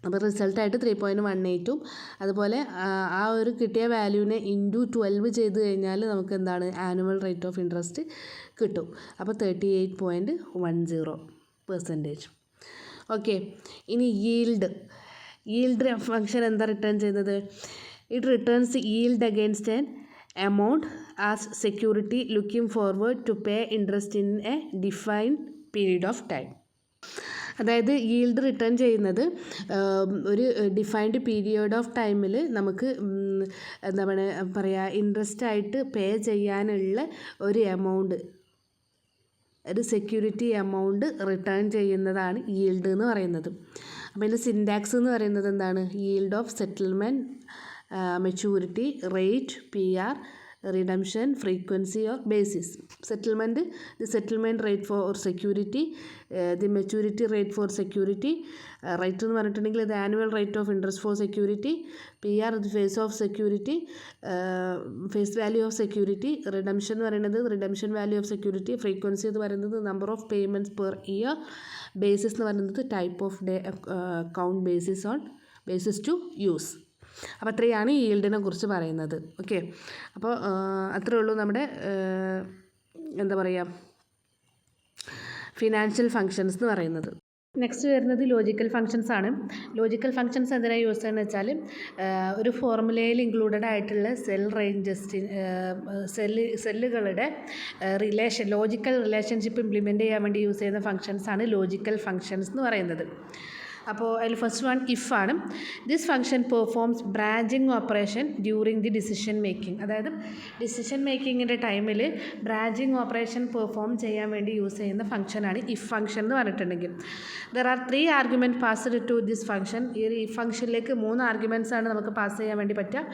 അപ്പോൾ റിസൾട്ടായിട്ട് 3.182. അതുപോലെ ആ ഒരു കിട്ടിയ വാല്യൂവിനെ ഇൻറ്റു 12 ചെയ്ത് കഴിഞ്ഞാൽ നമുക്ക് എന്താണ്? ആനുവൽ റേറ്റ് ഓഫ് ഇൻട്രസ്റ്റ് കിട്ടും. അപ്പോൾ 38.10%. ഓക്കെ, ഇനി ഈൽഡ് ഫംഗ്ഷൻ എന്താ റിട്ടേൺ ചെയ്യുന്നത്? It returns yield against an amount as security looking forward to pay interest in a defined period of time. അതായത് ഈൽഡ് റിട്ടേൺ ചെയ്യുന്നത് ഒരു ഡിഫൈൻഡ് പീരിയഡ് ഓഫ് ടൈമിൽ നമുക്ക് എന്താ പറയുക ഇൻട്രസ്റ്റ് ആയിട്ട് പേ ചെയ്യാനുള്ള ഒരു എമൗണ്ട്, ഒരു സെക്യൂരിറ്റി എമൗണ്ട് റിട്ടേൺ ചെയ്യുന്നതാണ് ഈൽഡ് എന്ന് പറയുന്നത്. അപ്പോൾ ഇതിൻ്റെ സിൻറ്റാക്സ് എന്ന് പറയുന്നത് എന്താണ്? Yield of settlement, maturity, rate, PR, redemption, frequency or basis. Settlement, the settlement rate for security, the maturity rate for security, rate എന്ന് പറഞ്ഞിട്ടുണ്ടെങ്കിൽ ഇത് annual rate of interest for security, PR ഇത് face of security, face value of security, redemption എന്ന് പറയുന്നത് redemption value of security, frequency എന്ന് പറയുന്നത് number of payments per year, basis എന്ന് പറയുന്നത് type of day account basis to use. അപ്പോൾ അത്രയാണ് ഈൽഡിനെ കുറിച്ച് പറയുന്നത്. ഓക്കെ, അപ്പോൾ അത്രയേ ഉള്ളൂ നമ്മുടെ എന്താ പറയുക ഫിനാൻഷ്യൽ ഫങ്ഷൻസ് എന്ന് പറയുന്നത്. നെക്സ്റ്റ് വരുന്നത് ലോജിക്കൽ ഫങ്ഷൻസ് ആണ്. ലോജിക്കൽ ഫങ്ഷൻസ് എന്തിനാണ് യൂസ് ചെയ്യുന്നത് വെച്ചാൽ ഒരു ഫോർമുലയിൽ ഇൻക്ലൂഡഡ് ആയിട്ടുള്ള സെല്ലുകളുടെ ലോജിക്കൽ റിലേഷൻഷിപ്പ് ഇംപ്ലിമെൻറ്റ് ചെയ്യാൻ വേണ്ടി യൂസ് ചെയ്യുന്ന ഫങ്ഷൻസ് ആണ് ലോജിക്കൽ ഫങ്ഷൻസ് എന്ന് പറയുന്നത്. അപ്പോൾ അതിൽ ഫസ്റ്റ് വൺ ഇഫ് ആണ്. This function performs branching operation during the decision making. അതായത് ഡിസിഷൻ മേക്കിങ്ങിൻ്റെ ടൈമിൽ ബ്രാഞ്ചിങ് ഓപ്പറേഷൻ പെർഫോം ചെയ്യാൻ വേണ്ടി യൂസ് ചെയ്യുന്ന ഫംഗ്ഷനാണ് ഇഫ് ഫംഗ്ഷൻ എന്ന് പറഞ്ഞിട്ടുണ്ടെങ്കിൽ. There are 3 argument passed to this function. ഈ ഇഫ് ഫംഗ്ഷനിലേക്ക് 3 ആർഗ്യുമെൻറ്റ്സ് ആണ് നമുക്ക് പാസ് ചെയ്യാൻ വേണ്ടി പറ്റുക.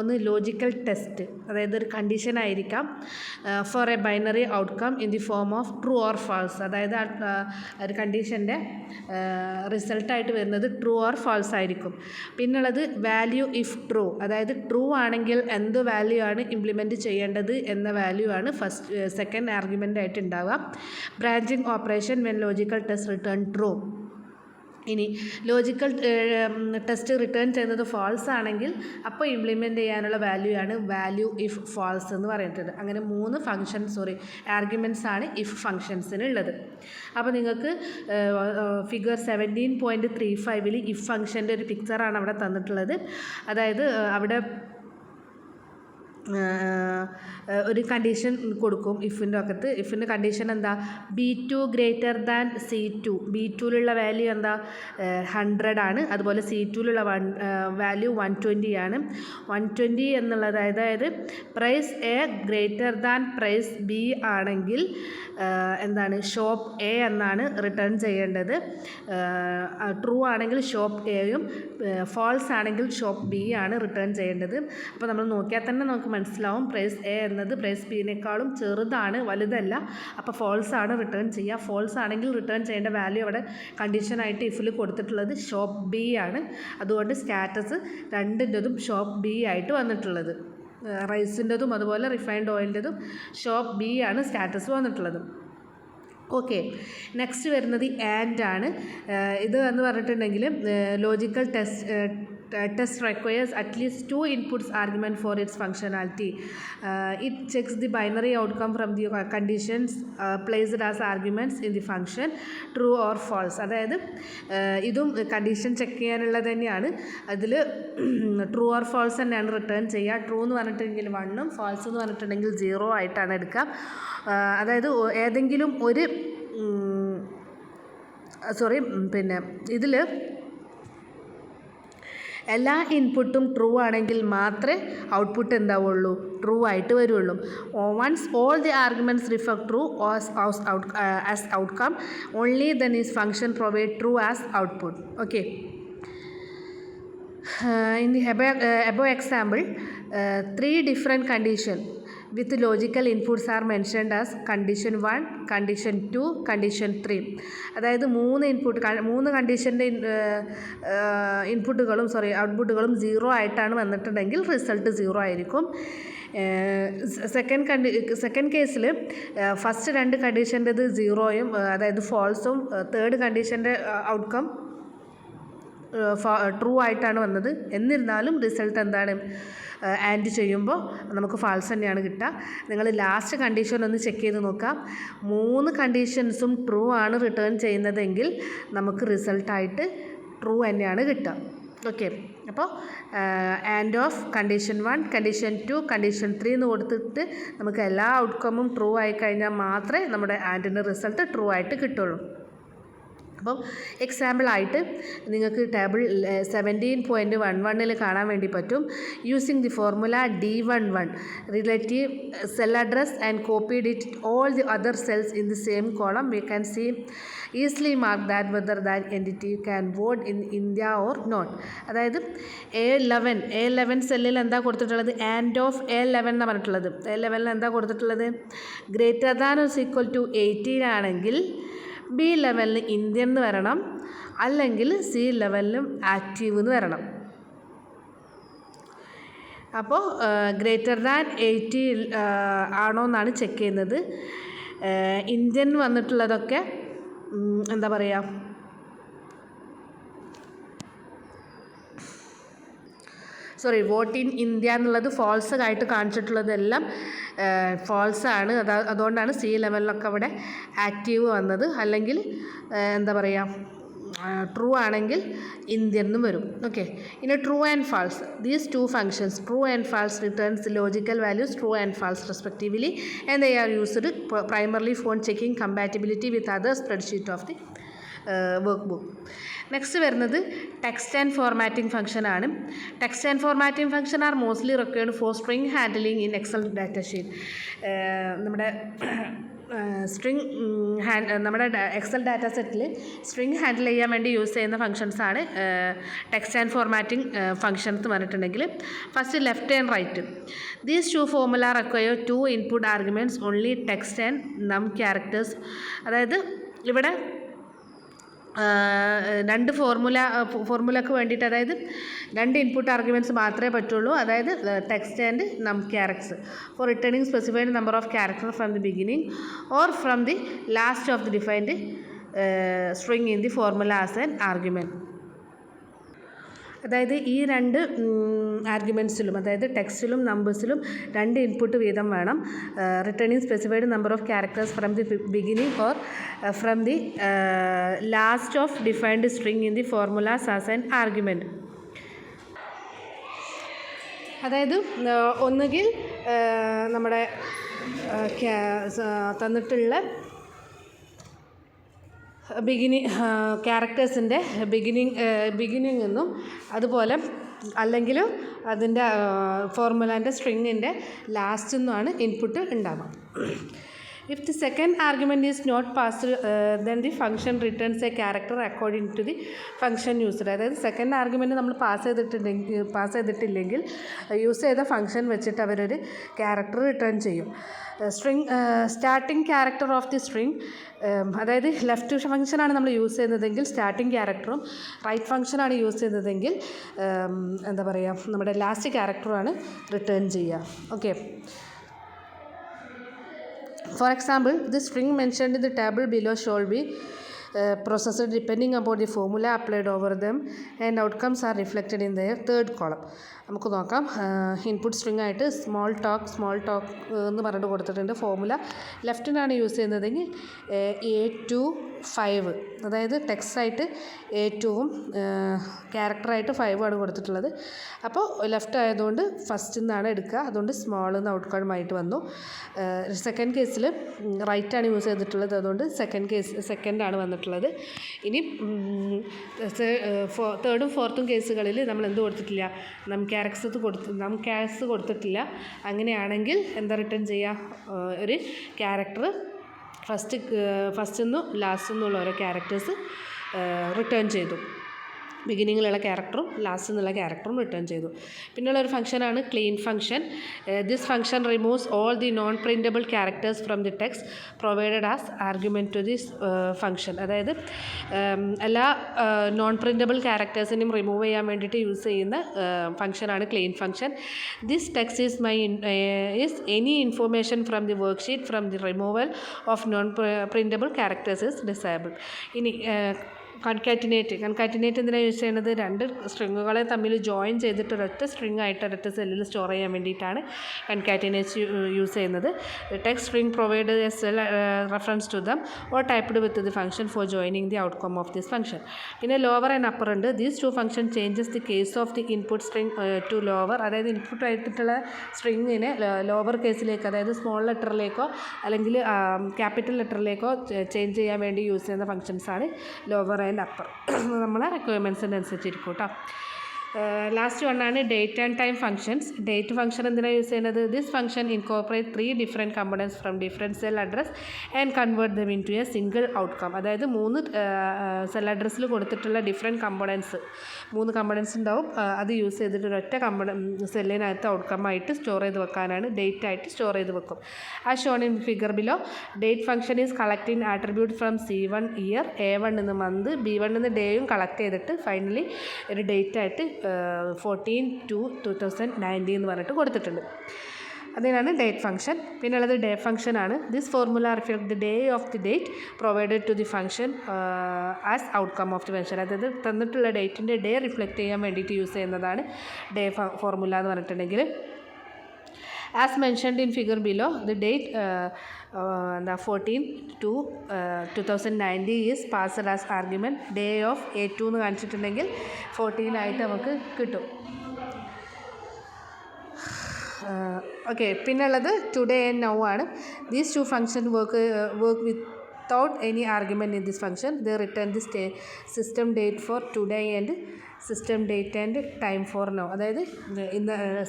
ഒന്ന് ലോജിക്കൽ ടെസ്റ്റ്, അതായത് ഒരു കണ്ടീഷൻ ആയിരിക്കാം for a binary outcome in the form of true or false. അതായത് ഒരു കണ്ടീഷൻ്റെ റിസൾട്ട് ആയിട്ട് വരുന്നത് ട്രൂ ഓർ ഫാൾസ് ആയിരിക്കും. പിന്നുള്ളത് വാല്യൂ ഇഫ് ട്രൂ, അതായത് ട്രൂ ആണെങ്കിൽ എന്ത് വാല്യൂ ആണ് ഇംപ്ലിമെൻറ്റ് ചെയ്യേണ്ടത് എന്ന വാല്യൂ ആണ് സെക്കൻഡ് ആർഗ്യുമെൻ്റ് ആയിട്ട് ഉണ്ടാവുക. Branching operation when logical test return true. ഇനി ലോജിക്കൽ ടെസ്റ്റ് റിട്ടേൺ ചെയ്യുന്നത് ഫാൾസ് ആണെങ്കിൽ അപ്പോൾ ഇംപ്ലിമെൻറ്റ് ചെയ്യാനുള്ള വാല്യൂ ആണ് വാല്യൂ ഇഫ് ഫാൾസ് എന്ന് പറയുന്നത്. അങ്ങനെ 3 ആർഗ്യുമെൻറ്റ്സ് ആണ് ഇഫ് ഫങ്ഷൻസിന് ഉള്ളത്. അപ്പോൾ നിങ്ങൾക്ക് ഫിഗർ 17.35 ഇഫ് ഫങ്ഷൻ്റെ ഒരു പിക്ചറാണ് അവിടെ തന്നിട്ടുള്ളത്. അതായത് അവിടെ ഒരു കണ്ടീഷൻ കൊടുക്കും ഇഫിൻ്റെ അകത്ത്. ഇഫിൻ്റെ കണ്ടീഷൻ എന്താ? B2 greater than C2. B2ലുള്ള value എന്താ? 100 ആണ്. അതുപോലെ C2ലുള്ള വാല്യൂ 120 ആണ്. 120 എന്നുള്ളത് അതായത് price A greater than price B ആണെങ്കിൽ എന്താണ്? ഷോപ്പ് A എന്നാണ് റിട്ടേൺ ചെയ്യേണ്ടത്. ട്രൂ ആണെങ്കിൽ ഷോപ്പ് Aയും ഫാൾസ് ആണെങ്കിൽ ഷോപ്പ് B ആണ് റിട്ടേൺ ചെയ്യേണ്ടത്. അപ്പോൾ നമ്മൾ നോക്കിയാൽ തന്നെ നമുക്ക് മനസ്സിലാവും പ്രൈസ് A എന്നത് പ്രൈസ് Bനേക്കാളും ചെറുതാണ്, വലുതല്ല. അപ്പോൾ ഫാൾസ് ആണ് റിട്ടേൺ ചെയ്യുക. ഫാൾസ് ആണെങ്കിൽ റിട്ടേൺ ചെയ്യേണ്ട വാല്യൂ അവിടെ കണ്ടീഷനായിട്ട് ഇഫിൽ കൊടുത്തിട്ടുള്ളത് ഷോപ്പ് B ആണ്. അതുകൊണ്ട് സ്റ്റാറ്റസ് രണ്ടിൻ്റെതും ഷോപ്പ് B ആയിട്ട് വന്നിട്ടുള്ളത്. റൈസിൻ്റെതും അതുപോലെ റിഫൈൻഡ് ഓയിലിൻ്റെതും ഷോപ്പ് B ആണ് സ്റ്റാറ്റസ് വന്നിട്ടുള്ളത്. ഓക്കെ, നെക്സ്റ്റ് വരുന്നത് ആൻഡ് ആണ്. ഇത് എന്ന് പറഞ്ഞിട്ടുണ്ടെങ്കിൽ logical test requires at least 2 inputs argument for its functionality. It checks the binary outcome from the conditions placed as arguments in the function true or false. അതായത് ഇതും condition check ചെയ്യാനുള്ളത് തന്നെയാണ്. അതിൽ ട്രൂ ഓർ ഫാൾസ് തന്നെയാണ് return ചെയ്യുക. True എന്ന് പറഞ്ഞിട്ടുണ്ടെങ്കിൽ 1ഉം false എന്ന് പറഞ്ഞിട്ടുണ്ടെങ്കിൽ 0 ആയിട്ടാണ് എടുക്കുക. അതായത് ഏതെങ്കിലും ഒരു ഇതിൽ എല്ലാ ഇൻപുട്ടും ട്രൂ ആണെങ്കിൽ മാത്രമേ ഔട്ട്പുട്ട് എന്താവുള്ളൂ? ട്രൂ ആയിട്ട് വരുള്ളൂ. Once all the arguments refer true as outcome only then is function provide true as output. Okay, in the above example 3 different conditions with logical inputs are mentioned as condition 1, condition 2, condition 3. അതായത് 3 കണ്ടീഷൻ്റെ ഔട്ട്പുട്ടുകളും 0 ആയിട്ടാണ് വന്നിട്ടുണ്ടെങ്കിൽ result 0 ആയിരിക്കും. Second കേസിൽ first 2 കണ്ടീഷൻ്റെത് 0യും അതായത് ഫാൾസും, third കണ്ടീഷൻ്റെ outcome true ആയിട്ടാണ് വന്നത്. എന്നിരുന്നാലും result എന്താണ്? ആൻഡ് ചെയ്യുമ്പോൾ നമുക്ക് ഫാൾസ് തന്നെയാണ് കിട്ടുക. നിങ്ങൾ ലാസ്റ്റ് കണ്ടീഷൻ ഒന്ന് ചെക്ക് ചെയ്ത് നോക്കാം. 3 കണ്ടീഷൻസും ട്രൂ ആണ് റിട്ടേൺ ചെയ്യുന്നതെങ്കിൽ നമുക്ക് റിസൾട്ടായിട്ട് ട്രൂ തന്നെയാണ് കിട്ടുക. ഓക്കെ, അപ്പോൾ and of condition 1, condition 2, condition 3 എന്ന് കൊടുത്തിട്ട് നമുക്ക് എല്ലാ ഔട്ട്കമ്മും ട്രൂ ആയി കഴിഞ്ഞാൽ മാത്രമേ നമ്മുടെ ആൻഡിൻ്റെ റിസൾട്ട് ട്രൂ ആയിട്ട് കിട്ടുള്ളൂ. അപ്പം എക്സാമ്പിളായിട്ട് നിങ്ങൾക്ക് ടേബിൾ 17.11 കാണാൻ വേണ്ടി പറ്റും. Using the formula D11 relative cell address and copied it all the other cells in the same column we can see easily mark that whether that entity can vote in India or not. അതായത് A11 സെല്ലിൽ എന്താ കൊടുത്തിട്ടുള്ളത്? And of A11 എന്നാണ് പറഞ്ഞിട്ടുള്ളത്. A11 എന്താ കൊടുത്തിട്ടുള്ളത്? Greater than or equal to 18 ആണെങ്കിൽ B11 Indian എന്ന് വരണം, അല്ലെങ്കിൽ C11 ആക്റ്റീവ് എന്ന് വരണം. അപ്പോൾ ഗ്രേറ്റർ ദാൻ 80 ആണോ എന്നാണ് ചെക്ക് ചെയ്യുന്നത്. ഇന്ത്യൻ വന്നിട്ടുള്ളതൊക്കെ എന്താ പറയുക, വോട്ട് ഇൻ ഇന്ത്യ എന്നുള്ളത് ഫാൾസ് ആയിട്ട് കാണിച്ചിട്ടുള്ളതെല്ലാം ഫാൾസാണ്. അതുകൊണ്ടാണ് C11 അവിടെ ആക്റ്റീവ് വന്നത്. അല്ലെങ്കിൽ എന്താ പറയുക, ട്രൂ ആണെങ്കിൽ ഇന്ത്യൻ എന്നും വരും. ഓക്കെ, ഇനി true and false. These two functions true and false returns logical values true and false respectively and they are used primarily for checking compatibility with other spreadsheet of the workbook. Next വരുന്നത് text and formatting function ആണ്. Text and formatting function are mostly required for string handling in Excel data sheet. നമ്മുടെ നമ്മുടെ Excel data സെറ്റിൽ string handle ചെയ്യാൻ വേണ്ടി use ചെയ്യുന്ന ഫംഗ്ഷൻസാണ് text and formatting functions എന്ന് പറഞ്ഞിട്ടുണ്ടെങ്കിൽ. First left and right. These two formula require to input arguments only text and num characters. അതായത് ഇവിടെ രണ്ട് ഫോർമുലക്ക് വേണ്ടിയിട്ട്, അതായത് രണ്ട് ഇൻപുട്ട് ആർഗ്യുമെൻറ്റ്സ് മാത്രമേ പറ്റുള്ളൂ. അതായത് text and num characters for returning specified number of character from the beginning or from the last of the defined string in the formula as an argument. അതായത് ഈ രണ്ട് ആർഗ്യുമെൻറ്റ്സിലും, അതായത് ടെക്സ്റ്റിലും നമ്പേഴ്സിലും രണ്ട് ഇൻപുട്ട് വീതം വേണം. Returning specified number of characters from the beginning or from the last of defined string in the formulas as an argument. അതായത് ഒന്നുകിൽ നമ്മുടെ തന്നിട്ടുള്ള ക്യാരക്ടേഴ്സിൻ്റെ ബിഗിനിങ് എന്നും, അതുപോലെ അല്ലെങ്കിൽ അതിൻ്റെ ഫോർമുലേൻ്റെ സ്ട്രിങ്ങിൻ്റെ ലാസ്റ്റ് എന്നുമാണ് ഇൻപുട്ട് ഉണ്ടാവുക. If the second argument is not passed, then the function returns a character according to the function used. അതായത് സെക്കൻഡ് ആർഗ്യുമെൻറ്റ് നമ്മൾ പാസ് ചെയ്തിട്ടില്ലെങ്കിൽ യൂസ് ചെയ്ത ഫംഗ്ഷൻ വെച്ചിട്ട് അവരൊരു ക്യാരക്ടർ റിട്ടേൺ ചെയ്യും. Starting character of the string, അതായത് left ഫംഗ്ഷനാണ് നമ്മൾ യൂസ് ചെയ്യുന്നതെങ്കിൽ സ്റ്റാർട്ടിംഗ് ക്യാരക്ടറും, റൈറ്റ് ഫംഗ്ഷനാണ് യൂസ് ചെയ്യുന്നതെങ്കിൽ എന്താ പറയുക, നമ്മുടെ ലാസ്റ്റ് ക്യാരക്ടറുമാണ് റിട്ടേൺ ചെയ്യുക. Okay, for example, the string mentioned in the table below shall be processed depending upon the formula applied over them, and outcomes are reflected in their third column. നമുക്ക് നോക്കാം. Input string ആയിട്ട് small talk എന്ന് പറഞ്ഞിട്ട് കൊടുത്തിട്ടുണ്ട്. Formula ലെഫ്റ്റിനാണ് use ചെയ്യുന്നതെങ്കിൽ A25, അതായത് ടെക്സ്റ്റായിട്ട് A2ഉം ക്യാരക്ടറായിട്ട് 5ആണ് കൊടുത്തിട്ടുള്ളത്. അപ്പോൾ ലെഫ്റ്റ് ആയതുകൊണ്ട് ഫസ്റ്റ് നിന്നാണ് എടുക്കുക, അതുകൊണ്ട് സ്മോൾ എന്ന് ഔട്ട്കം വന്നു. സെക്കൻഡ് കേസിൽ റൈറ്റാണ് യൂസ് ചെയ്തിട്ടുള്ളത്, അതുകൊണ്ട് സെക്കൻഡാണ് വന്നിട്ടുള്ളത്. ഇനി തേർഡും ഫോർത്തും കേസുകളിൽ നമ്മൾ എന്ത് കൊടുത്തിട്ടില്ല, നം ക്യാരക്ടേഴ്സ് കൊടുത്തിട്ടില്ല. അങ്ങനെയാണെങ്കിൽ എന്താ റിട്ടേൺ ചെയ്യുക, ഒരു ക്യാരക്ടർ ഫസ്റ്റ് നിന്നും ലാസ്റ്റ് നിന്നുള്ള ഓരോ ക്യാരക്ടേഴ്സ് റിട്ടേൺ ചെയ്തു. ബിഗിനിങ്ങിലുള്ള ക്യാരക്ടറും ലാസ്റ്റ് നിന്നുള്ള ക്യാരക്ടറും റിട്ടേൺ ചെയ്തു. പിന്നെയുള്ളൊരു ഫംഗ്ഷനാണ് clean function. This function removes all the non printable characters from the text provided as argument to this function. അതായത് എല്ലാ നോൺ പ്രിൻറ്റബിൾ ക്യാരക്ടേഴ്സിനെയും റിമൂവ് ചെയ്യാൻ വേണ്ടിയിട്ട് യൂസ് ചെയ്യുന്ന ഫംഗ്ഷനാണ് clean function. This text is any information from the work sheet from the removal of non printable characters is disable. ഇനി concatenate എന്തിനാണ് use ചെയ്യുന്നത്? രണ്ട് സ്ട്രിങ്ങുകളെ തമ്മിൽ ജോയിൻ ചെയ്തിട്ട് ഒരൊറ്റ സ്ട്രിങ് ആയിട്ട് ഒരൊറ്റ സെല്ലിൽ സ്റ്റോർ ചെയ്യാൻ വേണ്ടിയിട്ടാണ് കൺകാറ്റിനേറ്റ് യൂസ് ചെയ്യുന്നത്. Text string provide a cell reference to them or typed with the function for joining the outcome of this function. പിന്നെ ലോവർ ആൻഡ് അപ്പർ ഉണ്ട്. These two function changes the case of the input string to lower, അതായത് input ആയിട്ടുള്ള സ്ട്രിങ്ങിനെ lower കേസിലേക്ക്, അതായത് small ലെറ്ററിലേക്കോ അല്ലെങ്കിൽ capital ലെറ്ററിലേക്കോ change ചെയ്യാൻ വേണ്ടി യൂസ് ചെയ്യുന്ന ഫംഗ്ഷൻസാണ് ലോവർ ആൻഡ് അപ്പർ. നമ്മളെ റിക്വയർമെൻറ്റ്സിൻ്റെ അനുസരിച്ചിരിക്കും കേട്ടോ. ലാസ്റ്റ് വണ്ണാണ് date and time functions. Date function എന്തിനാണ് യൂസ് ചെയ്യുന്നത്? This function incorporate 3 different components from different cell address and convert them into a single outcome. അതായത് 3 സെൽ അഡ്രസ്സിൽ കൊടുത്തിട്ടുള്ള ഡിഫറെൻറ്റ് കമ്പണൻസ്, 3 കമ്പണൻസ് ഉണ്ടാവും. അത് യൂസ് ചെയ്തിട്ട് ഒരൊറ്റ സെല്ലിനകത്ത് ഔട്ട്കമായിട്ട് സ്റ്റോർ ചെയ്ത് വെക്കാനാണ്, ഡേറ്റ് ആയിട്ട് സ്റ്റോർ ചെയ്ത് വെക്കും. ആ shown in figure below, date function is collecting attribute from C1 year, A1 എന്ന് മന്ത്, B1 എന്ന് ഡേയും കളക്ട് ചെയ്തിട്ട് ഫൈനലി ഒരു ഡേറ്റ് ആയിട്ട് 14/2/2019 എന്ന് പറഞ്ഞിട്ട് കൊടുത്തിട്ടുണ്ട്. അതിനാണ് ഡേറ്റ് ഫംഗ്ഷൻ. പിന്നെ ഉള്ളത് ഡേ ഫംഗ്ഷൻ ആണ്. This formula reflect the day of the date provided to the function as outcome of the function. അതായത് തന്നിട്ടുള്ള ഡേറ്റിൻ്റെ ഡേ റിഫ്ലക്റ്റ് ചെയ്യാൻ വേണ്ടിയിട്ട് യൂസ് ചെയ്യുന്നതാണ് ഡേ ഫോർമുല എന്ന് പറഞ്ഞിട്ടുണ്ടെങ്കിൽ. As mentioned in figure below, the date 14/2/2019 is passed as argument. Day of A2 എന്ന് കാണിച്ചിട്ടുണ്ടെങ്കിൽ 14 ആയിട്ട് നമുക്ക് കിട്ടും. ഓക്കെ, പിന്നെ ഉള്ളത് ടുഡേ ആൻഡ് നൗ ആണ്. These 2 function work without any argument in this function. They return the system date for today and system date and time for now. അതായത്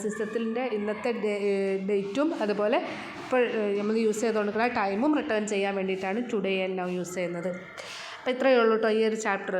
സിസ്റ്റത്തിൻ്റെ ഇന്നത്തെ ഡേറ്റും അതുപോലെ ഇപ്പോൾ നമ്മൾ യൂസ് ചെയ്തുകൊണ്ടിരിക്കുന്ന ടൈമും റിട്ടേൺ ചെയ്യാൻ വേണ്ടിയിട്ടാണ് ടുഡേ ആൻഡ് നൗ യൂസ് ചെയ്യുന്നത്. അപ്പോൾ ഇത്രയേ ഉള്ളൂ കേട്ടോ ഈ ഒരു ചാപ്റ്റർ.